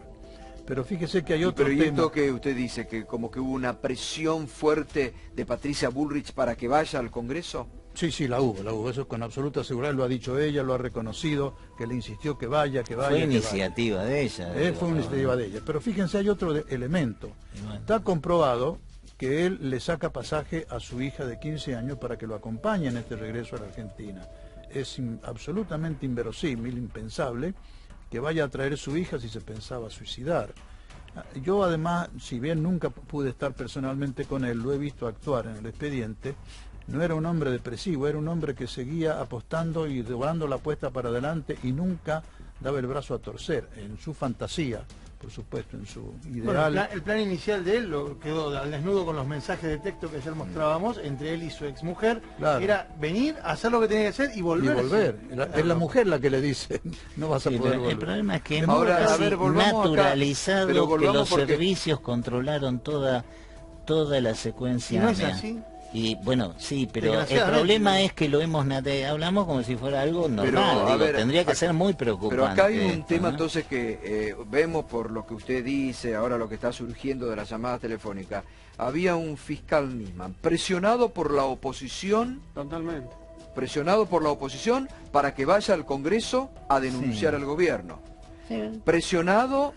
Pero fíjese que hay otro Pero ¿y tema. esto que usted dice, que como que hubo una presión fuerte de Patricia Bullrich para que vaya al Congreso? Sí, sí, la hubo, eso con absoluta seguridad, lo ha dicho ella, lo ha reconocido, que le insistió que vaya, que vaya. Fue que iniciativa de ella. vaya. Fue una iniciativa de ella. Pero fíjense, hay otro elemento. Está comprobado que él le saca pasaje a su hija de 15 años para que lo acompañe en este regreso a la Argentina. Es absolutamente inverosímil, impensable, que vaya a traer su hija si se pensaba suicidar. Yo además, si bien nunca pude estar personalmente con él, lo he visto actuar en el expediente. No era un hombre depresivo, era un hombre que seguía apostando y llevando la apuesta para adelante y nunca daba el brazo a torcer, en su fantasía, por supuesto, en su ideal. Bueno, el plan inicial de él lo quedó al desnudo con los mensajes de texto que ayer mostrábamos entre él y su exmujer. Claro. Era venir, hacer lo que tenía que hacer y volver. Y volver. Es la mujer la que le dice, no vas a Sí, poder pero volver. el problema es que Ahora, hemos a casi ver, volvamos acá, naturalizado pero que volvamos los porque- servicios controlaron toda la secuencia. ¿Y no es mea. así? Y bueno, sí, pero el Desgraciadamente. problema es que lo hemos hablamos como si fuera algo normal. Pero, a digo, ver, tendría que ac- ser muy preocupante. Pero acá hay un esto, tema ¿no? entonces que vemos por lo que usted dice, ahora lo que está surgiendo de las llamadas telefónicas. Había un fiscal Nisman presionado por la oposición, Totalmente. para que vaya al Congreso a denunciar al gobierno. Sí. Presionado,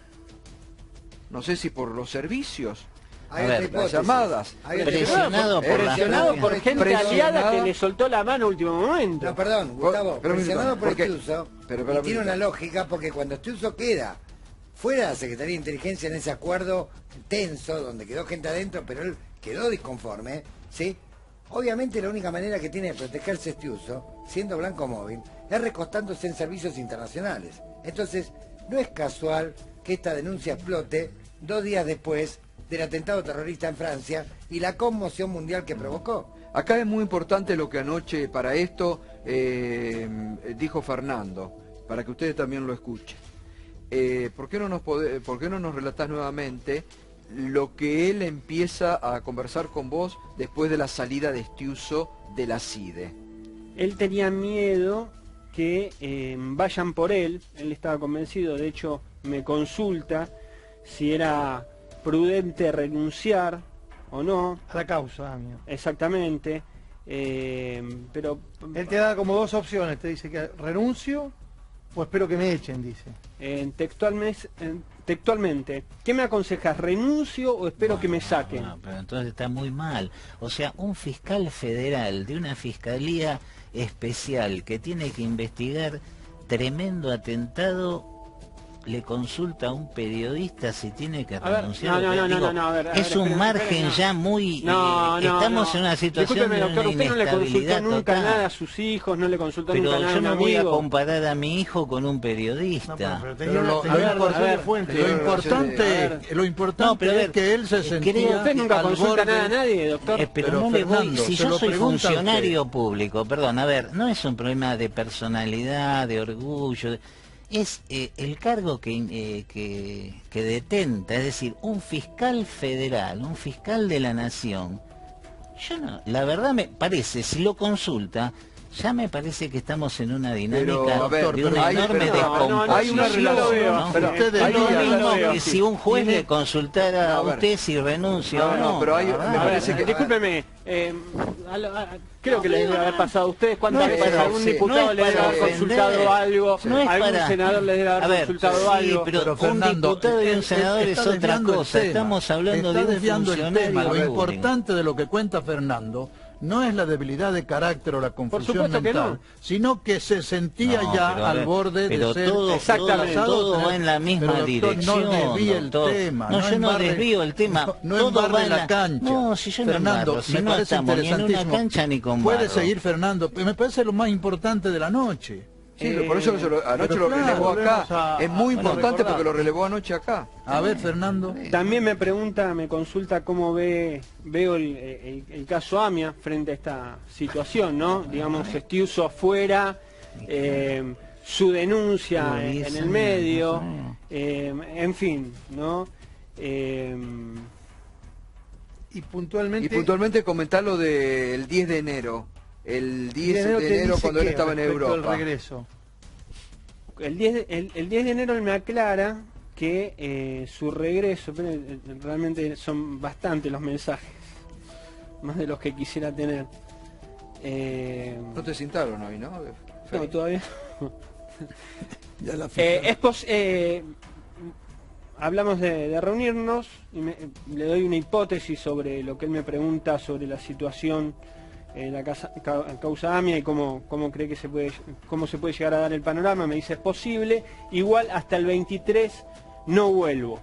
no sé si por los servicios, Hay A otra ver, hipótesis. las llamadas. Hay otra Presionado hipótesis. por la Presionado propia- por gente Presionado- aliada que le soltó la mano a último momento. No, perdón, Gustavo, Pero un presionado minuto, por porque- Estiuso, pero, y un tiene minuto. una lógica, porque cuando Estiuso queda fuera de la Secretaría de Inteligencia en ese acuerdo tenso, donde quedó gente adentro, pero él quedó disconforme, ¿sí? Obviamente la única manera que tiene de protegerse Estiuso, siendo blanco móvil, es recostándose en servicios internacionales. Entonces, no es casual que esta denuncia explote 2 días después del atentado terrorista en Francia y la conmoción mundial que provocó. Acá es muy importante lo que anoche para esto dijo Fernando, para que ustedes también lo escuchen. ¿Por qué no nos relatás nuevamente lo que él empieza a conversar con vos después de la salida de Estiuso de la CIDE? Él tenía miedo que vayan por él estaba convencido, de hecho me consulta si era prudente renunciar o no, A la causa, amigo. exactamente, pero Él te da como 2 opciones, te dice que renuncio o espero que me echen, dice. textualmente, ¿qué me aconsejas? ¿Renuncio o espero que me saquen? No, pero entonces está muy mal. O sea, un fiscal federal de una fiscalía especial que tiene que investigar tremendo atentado, le consulta a un periodista si tiene que A ver, renunciar. no, Digo, a ver, es un espere, margen espere, no. ya muy... No, estamos en una situación Discúlpeme, de doctor, una usted no le consultó inestabilidad nunca total. nada a sus hijos, no le consultó Pero nunca nada a yo un no voy a amigo. comparar a mi hijo con un periodista. Pero Pero tenía lo- tenía a ver, una relación a ver, de fuente. pero- Lo importante No, pero a ver, es que él se sentía Usted nunca al consulta borde- nada a nadie, doctor. Pero Pero, no le voy, Fernando, si se yo lo soy pregunta a funcionario público, perdón, a ver, no es un problema de personalidad, de orgullo, es el cargo que detenta, es decir, un fiscal federal, un fiscal de la nación. Yo no, la verdad me parece, si lo consulta, ya me parece que estamos en una dinámica Pero, a ver, de pero una hay- enorme pero- descomposición. hay una yo lo relación, veo ¿no? así. Pero usted Es lo debería- mismo veo que así. si un juez Tiene- le consultara No, a a ver. usted si renuncia No, o no. no, pero hay- la me verdad. parece que- Discúlpeme, creo que le debe haber pasado a ustedes. ¿Cuántas No es veces para- algún sí, diputado no es le debe para haber ofender, consultado algo? no es Algún para- senador le debe A haber ver, consultado sí, algo. pero Fernando, un diputado y un él senador es está otra desviando el cosa. tema. Estamos hablando Está de un desviando el funcionario tema. Lo público. importante de lo que cuenta Fernando no es la debilidad de carácter o la confusión supuesto que mental, no. sino que se sentía No, ya pero a al ver, borde pero de ser todo, Exactamente. todo va en la misma Pero, doctor, dirección. no desvíe el doctor. tema. No, yo no embarre- desvío el tema. No todo embarre va en la cancha. No, si yo no Fernando, embarro, si me no parece estamos ni en una interesantísimo. cancha ni con Puede barro. seguir Fernando, me parece lo más importante de la noche. Sí, por eso anoche pero lo claro, relevó acá. volvemos Es muy a importante recordar. porque lo relevó anoche acá. A ver, Fernando. También me consulta cómo veo el caso AMIA frente a esta situación, ¿no? Digamos, Estiuso afuera, su denuncia en el medio, en fin, ¿no? Y puntualmente... Y puntualmente comentar lo del 10 de enero. El 10 de te enero dice cuando él qué estaba en respecto al Europa. regreso. El 10 de enero él me aclara que su regreso, pero realmente son bastantes los mensajes, más de los que quisiera tener. No te sentaron hoy, ¿no? No, todavía. Ya la hablamos de reunirnos y le doy una hipótesis sobre lo que él me pregunta sobre la situación en la causa AMIA y cómo cree que cómo se puede llegar a dar el panorama. Me dice, es posible, igual hasta el 23 no vuelvo.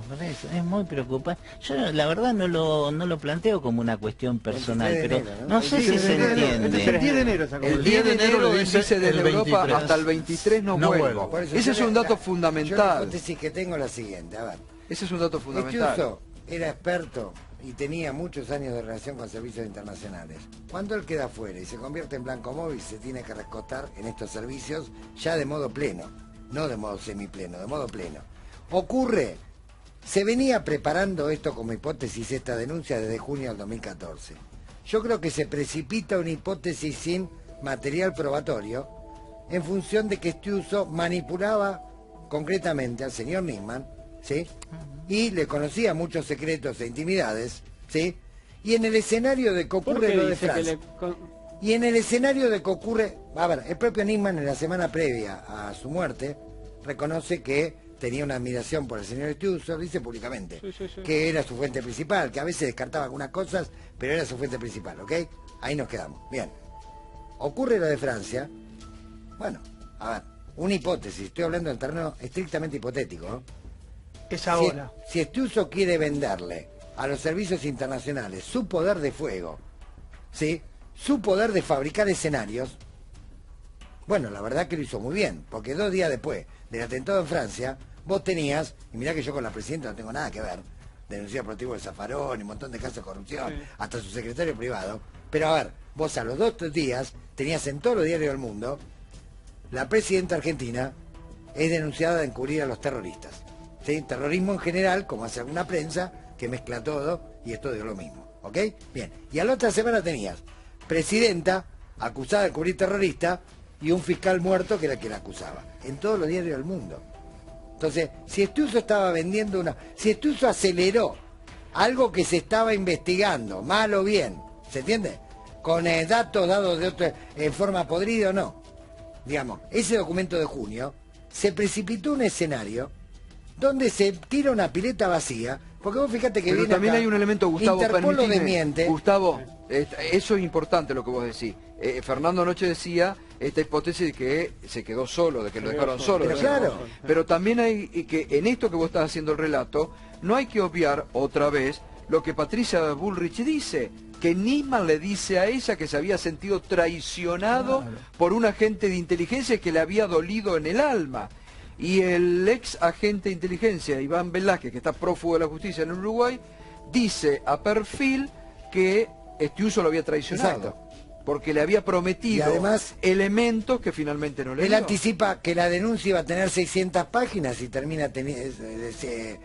Por eso, es muy preocupante. Yo la verdad no lo planteo como una cuestión personal, pero enero, no sé si se entiende. El 10 de enero esa El 10 de enero le dice dice desde el Europa 23. hasta el 23 no No vuelvo. vuelvo. Por eso Ese yo es un la- dato Yo la fundamental. hipótesis que tengo es la siguiente, a ver. Ese es un dato fundamental. Estiuso era experto y tenía muchos años de relación con servicios internacionales. Cuando él queda fuera y se convierte en blanco móvil, se tiene que recostar en estos servicios ya de modo pleno, no de modo semipleno, de modo pleno. Ocurre, se venía preparando esto como hipótesis, esta denuncia desde junio del 2014. Yo creo que se precipita una hipótesis sin material probatorio en función de que Estiuso manipulaba concretamente al señor Nisman, ¿sí? Y le conocía muchos secretos e intimidades, ¿sí? Y en el escenario de que ¿Por ocurre qué lo de dice que Francia, le y en el escenario de que ocurre, a ver, el propio Nisman en la semana previa a su muerte reconoce que tenía una admiración por el señor Estiuso, lo dice públicamente, Sí. que era su fuente principal, que a veces descartaba algunas cosas, pero era su fuente principal, ¿ok? Ahí nos quedamos. Bien. Ocurre lo de Francia. Bueno, a ver, una hipótesis, estoy hablando en terreno estrictamente hipotético, ¿no? Es ahora. Si Estiuso quiere venderle a los servicios internacionales su poder de fuego, ¿sí? Su poder de fabricar escenarios, bueno, la verdad que lo hizo muy bien, porque 2 días después del atentado en Francia, vos tenías, y mirá que yo con la presidenta no tengo nada que ver, denunciado por motivo de Zaffaroni, un montón de casos de corrupción, Sí. hasta su secretario privado, pero a ver, vos a los 2 días tenías en todos los diarios del mundo, la presidenta argentina es denunciada de encubrir a los terroristas. ¿Sí? Terrorismo en general, como hace alguna prensa, que mezcla todo y es todo lo mismo. ¿Ok? Bien. Y a la otra semana tenías presidenta acusada de encubrir terrorista y un fiscal muerto que era el que la acusaba. En todos los diarios del mundo. Entonces, si Estiuso estaba vendiendo si Estiuso aceleró algo que se estaba investigando, mal o bien, ¿se entiende? Con datos dados en forma podrida o no. Digamos, ese documento de junio, se precipitó un escenario donde se tira una pileta vacía, porque vos fíjate que Pero viene también acá, hay un elemento, Gustavo, Interpol lo permitime. desmiente. Gustavo, eso es importante lo que vos decís. Fernando anoche decía esta hipótesis de que se quedó solo, de que lo dejaron solo. Pero de que lo claro. dejaron solo. Pero también hay que, en esto que vos estás haciendo el relato, no hay que obviar otra vez lo que Patricia Bullrich dice, que Nisman le dice a ella que se había sentido traicionado por un agente de inteligencia que le había dolido en el alma. Y el ex agente de inteligencia, Iván Velázquez, que está prófugo de la justicia en Uruguay, dice a Perfil que Estiuso lo había traicionado. Exacto. Porque le había prometido Y además, elementos que finalmente no le él dio. anticipa que la denuncia iba a tener 600 páginas y termina teniendo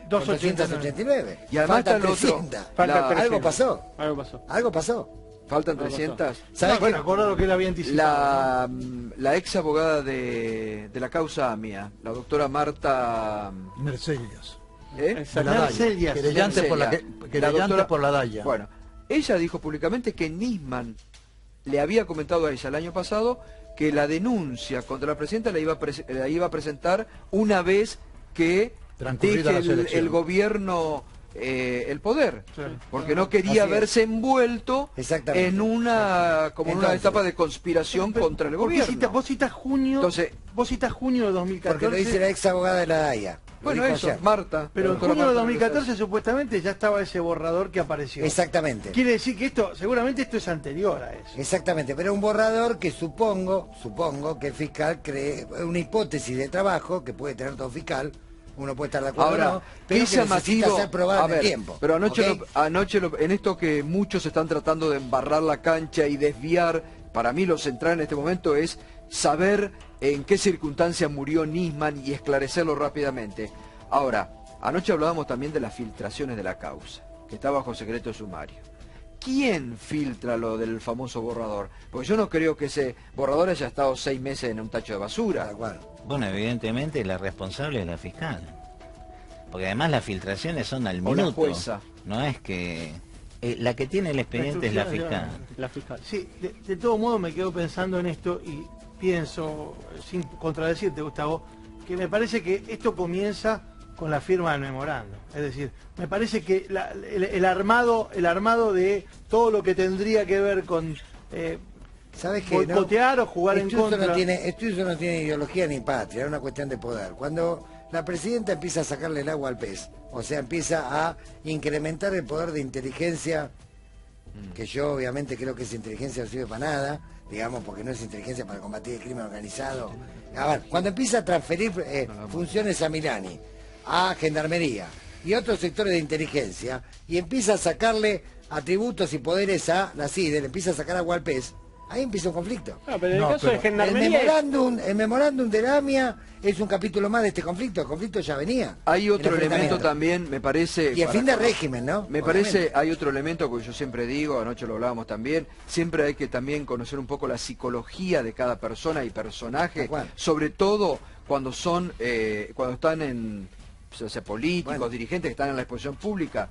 289. Y además Faltan está el otro. 300. Falta La- 300. Algo pasó. Algo pasó. Algo pasó. Faltan Algo pasó. 300. ¿Sabes Bueno, qué? acordado lo que él había anticipado. La ex abogada de la causa AMIA, la doctora Marta... Mercedias. ¿eh? Exacto. De la Daya. Mercedias. Querellante por la, querellante doctora- por la Daya. Bueno, ella dijo públicamente que Nisman le había comentado a ella el año pasado que la denuncia contra la presidenta la iba a presentar una vez que Transcurrida deje las elecciones. el gobierno el poder, Claro. porque no quería Así es. verse envuelto Exactamente. en una como una Entonces, etapa de conspiración contra el ¿Por qué gobierno. vos citas junio? Entonces- vos citas junio de 2014. Porque lo dice la ex abogada de la DAIA. Lo Bueno, dijo eso, ayer. Marta. Pero la en doctora junio de Marta 2014 supuestamente ya estaba ese borrador que apareció. Exactamente. Quiere decir que esto, seguramente esto es anterior a eso. Exactamente, pero un borrador que supongo que el fiscal cree, una hipótesis de trabajo que puede tener todo fiscal, uno puede estar de acuerdo Ahora, o no, pero qué que necesita llamativo, ser probada a en el ver, tiempo. pero anoche, ¿ok? en esto que muchos están tratando de embarrar la cancha y desviar, para mí lo central en este momento es saber en qué circunstancia murió Nisman y esclarecerlo rápidamente. Ahora, anoche hablábamos también de las filtraciones de la causa, que está bajo secreto sumario. ¿Quién filtra lo del famoso borrador? Porque yo no creo que ese borrador haya estado 6 meses en un tacho de basura. Tal cual. Bueno, evidentemente la responsable es la fiscal. porque además las filtraciones son al O la minuto. jueza. No es que... la que tiene el expediente es la fiscal. La fiscal. Sí, de todo modo me quedo pensando en esto y pienso, sin contradecirte, Gustavo, que me parece que esto comienza con la firma del memorando. Es decir, me parece que el armado de todo lo que tendría que ver con ¿Sabes qué? boicotear o jugar en Esto contra. no tiene ideología ni patria, es una cuestión de poder. Cuando la presidenta empieza a sacarle el agua al pez, o sea, empieza a incrementar el poder de inteligencia, que yo obviamente creo que esa inteligencia no sirve para nada, digamos, porque no es inteligencia para combatir el crimen organizado. A ver, cuando empieza a transferir funciones a Milani, a Gendarmería y otros sectores de inteligencia, y empieza a sacarle atributos y poderes a la CIDE, le empieza a sacar agua al pez, ahí empieza un conflicto. Pero en el caso de El Gendarmería... memorándum de la AMIA es un capítulo más de este conflicto, el conflicto ya venía. Hay otro El elemento enfrentamiento. también, me parece... Y el fin de régimen, ¿no? Me Obviamente. parece, hay otro elemento que yo siempre digo, anoche lo hablábamos también, siempre hay que también conocer un poco la psicología de cada persona y personaje, Tal cual. sobre todo cuando cuando están en, o sea, políticos, Bueno. dirigentes que están en la exposición pública.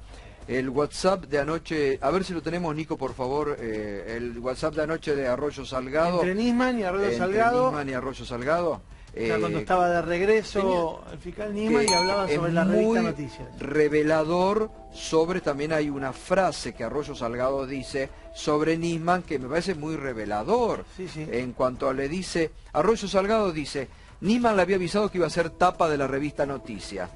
El WhatsApp de anoche, a ver si lo tenemos, Nico, por favor, el WhatsApp de anoche de Arroyo Salgado. Entre Nisman y Arroyo entre Salgado, Nisman y Arroyo Salgado. ya cuando estaba de regreso el fiscal Nisman y hablaba que sobre es la revista muy Noticias. revelador sobre, también hay una frase que Arroyo Salgado dice sobre Nisman que me parece muy revelador. Sí, sí. En cuanto le dice, Arroyo Salgado dice, Nisman le había avisado que iba a ser tapa de la revista Noticias.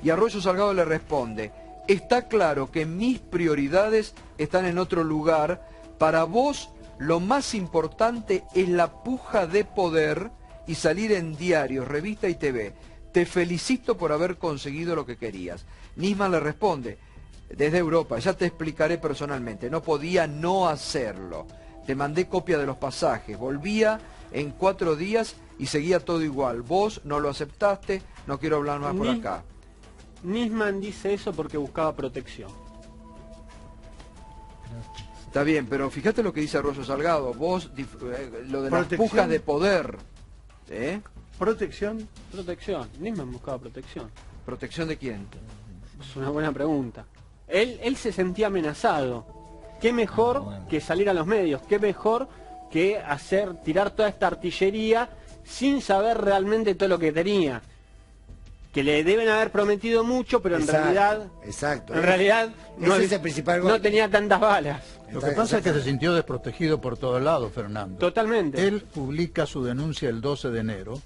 Y Arroyo Salgado le responde, está claro que mis prioridades están en otro lugar, para vos lo más importante es la puja de poder y salir en diarios, revista y TV. Te felicito por haber conseguido lo que querías. Nisman le responde, desde Europa, ya te explicaré personalmente, no podía no hacerlo. Te mandé copia de los pasajes, volvía en 4 días y seguía todo igual. Vos no lo aceptaste, no quiero hablar más por acá. Nisman dice eso porque buscaba protección. Está bien, pero fíjate lo que dice Arroyo Salgado, vos, lo de las Protección. pujas de poder, Protección. Protección. Nisman buscaba protección. ¿Protección de quién? Es una buena pregunta. Él se sentía amenazado. ¿Qué mejor bueno. que salir a los medios? ¿Qué mejor que tirar toda esta artillería sin saber realmente todo lo que tenía? Que le deben haber prometido mucho, pero en realidad no, Ese es el principal gol. no tenía tantas balas. Lo que pasa es que se sintió desprotegido por todos lados, Fernando. Totalmente. Él publica su denuncia el 12 de enero.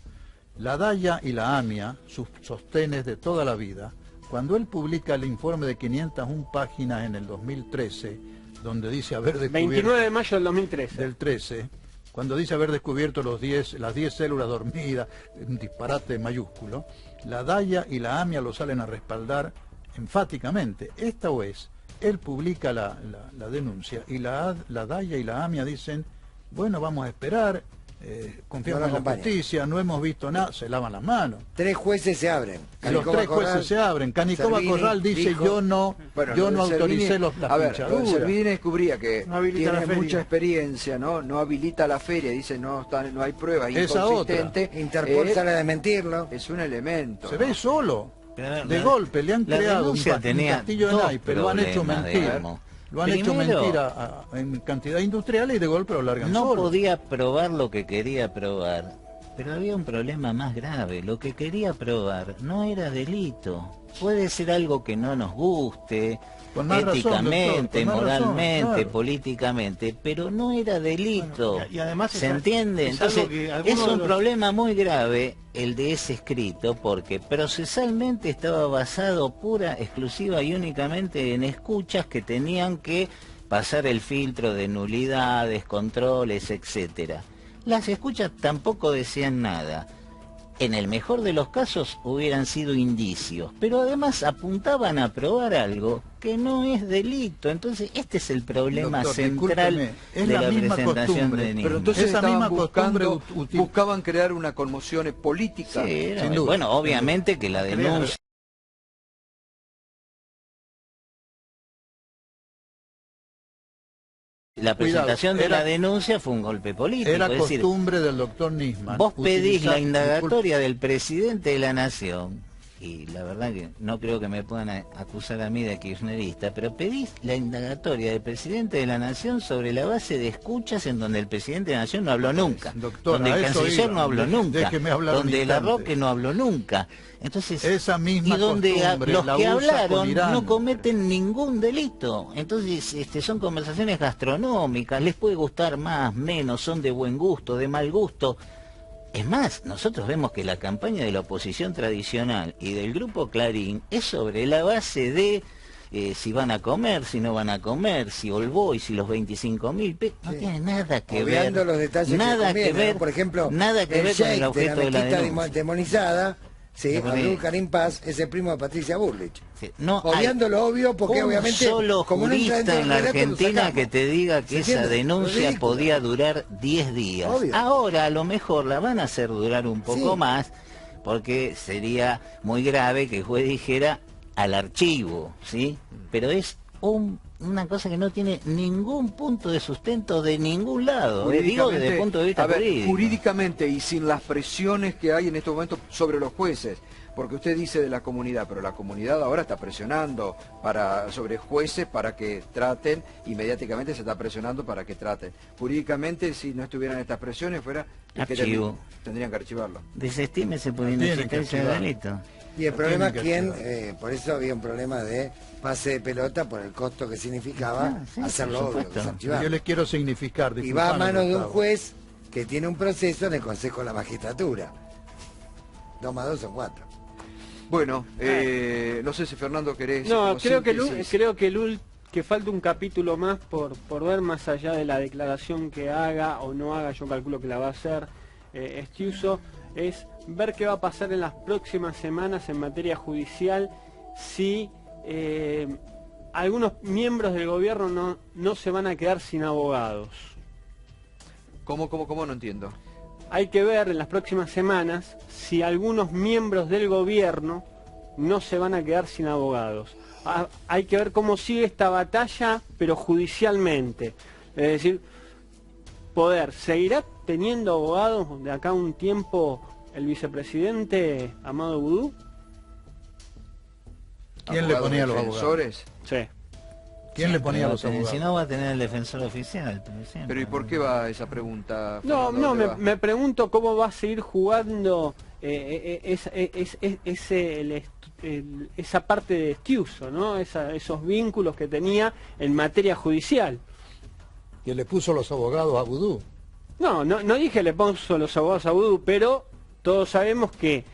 La DAIA y la AMIA, sus sostenes de toda la vida, cuando él publica el informe de 501 páginas en el 2013, donde dice haber descubierto... 29 de mayo del 2013. Del 13, cuando dice haber descubierto las 10 células dormidas, un disparate mayúsculo, la DAIA y la AMIA lo salen a respaldar enfáticamente. Esta vez, él publica la denuncia y la DAIA y la AMIA dicen, bueno, vamos a esperar, confiamos en la justicia, no hemos visto nada, se lavan las manos. 3 jueces se abren. Los 3 jueces se abren. Canicova Servini Corral dice, dijo- yo no autoricé las A ver, pinchaduras. Servini descubría que No habilita la tiene feria. mucha experiencia, no habilita la feria, dice no hay pruebas, Esa inconsistente. Interpol sale a desmentirlo. Es un elemento. Se ¿no? ve solo. Pero De la- golpe le han la creado un denuncia tenía castillo de dos naipes, lo han hecho problemas, mentir. digamos. Lo han hecho Primero, mentir en cantidad industrial y de golpe lo largan no solo. podía probar lo que quería probar, pero había un problema más grave. Lo que quería probar no era delito. Puede ser algo que no nos guste, Con más razón, éticamente, doctor, con más razón, moralmente, claro. políticamente, pero no era delito. Bueno, y además ¿Se es- entiende? es algo Entonces, que es algunos de un los- problema muy grave el de ese escrito, porque procesalmente estaba basado pura, exclusiva y únicamente en escuchas que tenían que pasar el filtro de nulidades, controles, etcétera. Las escuchas tampoco decían nada. En el mejor de los casos hubieran sido indicios, pero además apuntaban a probar algo que no es delito. Entonces este es el problema Doctor, central discúlpeme, es de la la misma presentación costumbre, de Pero Nisman. entonces Esa estaban misma costumbre buscaban crear una conmoción política. Sí, era- Sin duda. bueno, obviamente que la denuncia... La presentación de era- la denuncia fue un golpe político, Era es decir, costumbre del doctor Nisman. vos pedís la utilizar- indagatoria del presidente de la nación y la verdad que no creo que me puedan acusar a mí de kirchnerista, pero pedís la indagatoria del presidente de la Nación sobre la base de escuchas en donde el presidente de la Nación no habló nunca, Doctora, donde el a eso canciller iba. no habló nunca, Déjeme hablar un donde instante. Larroque no habló nunca. Entonces, Esa misma y donde costumbre los la que usa con hablaron Irán. no cometen ningún delito. Entonces, son conversaciones gastronómicas, les puede gustar más, menos, son de buen gusto, de mal gusto. Es más, nosotros vemos que la campaña de la oposición tradicional y del grupo Clarín es sobre la base de si van a comer, si no van a comer, si Olboy, si los 25.000 pesos. No tiene nada que Obviando ver. los detalles nada que convienen, ¿no? Por ejemplo, nada que el ver con el sheik objeto de la mezquita denuncia. demonizada, sí, Sí, porque- Abdul Karim Paz, es el primo de Patricia Bullrich. Sí, no hay Obviando lo obvio, porque un obviamente solo como no entra dentro jurista del en la relato, lo Argentina sacamos. que te diga que ¿Se esa entiende? denuncia Ridículo. podía durar 10 días. Obvio. Ahora a lo mejor la van a hacer durar un poco Sí. más, porque sería muy grave que el juez dijera al archivo, ¿sí? Pero es una cosa que no tiene ningún punto de sustento de ningún lado, digo desde el punto de vista a ver, jurídico. jurídicamente y sin las presiones que hay en estos momentos sobre los jueces, porque usted dice de la comunidad, pero la comunidad ahora está presionando sobre jueces para que traten, y mediáticamente se está presionando para que traten. Jurídicamente, si no estuvieran estas presiones, fuera que Archivo. tendrían que archivarlo. Desestímese por Tiene que inexistencia de archivar. delito. Y el problema es Tienen quién, por eso había un problema de pase de pelota por el costo que significaba Sí, hacerlo por obvio, supuesto. desarchivarlo. Yo les quiero significar, Y va a disculpame, manos de un Gustavo. juez que tiene un proceso en el Consejo de la Magistratura. 2 más 2 son 4. Bueno, no sé si Fernando querés... No, como creo síntesis. que falta un capítulo más por ver, más allá de la declaración que haga o no haga, yo calculo que la va a hacer Estiuso, es ver qué va a pasar en las próximas semanas en materia judicial si algunos miembros del gobierno no se van a quedar sin abogados. ¿Cómo no entiendo? Hay que ver en las próximas semanas si algunos miembros del gobierno no se van a quedar sin abogados. Hay que ver cómo sigue esta batalla, pero judicialmente. Es decir, ¿seguirá teniendo abogados de acá a un tiempo el vicepresidente Amado Boudou? ¿Quién le ponía los abogados? defensores? Sí. ¿Quién le ponía Pero los abogados? Si no va a tener el defensor oficial. por ejemplo. Pero ¿y por qué va esa pregunta? No, Fernando? no, ¿Dónde va? me pregunto cómo va a seguir jugando esa parte de Estiuso, ¿no? Esos vínculos que tenía en materia judicial. Que le puso los abogados a Vudú. No dije le pongo los abogados a Boudou, pero todos sabemos que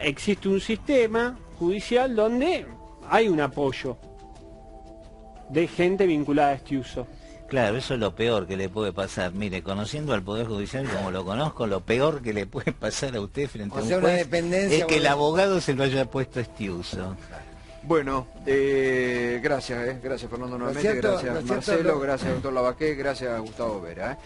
existe un sistema judicial donde hay un apoyo de gente vinculada a Estiuso. Claro, eso es lo peor que le puede pasar. Mire, conociendo al Poder Judicial como lo conozco, lo peor que le puede pasar a usted frente O a un sea, una juez dependencia, es que el bueno. abogado se lo haya puesto Estiuso. Bueno, gracias Fernando nuevamente, cierto- gracias lo cierto Marcelo, lo- gracias doctor Lavaqué, gracias Gustavo Vera.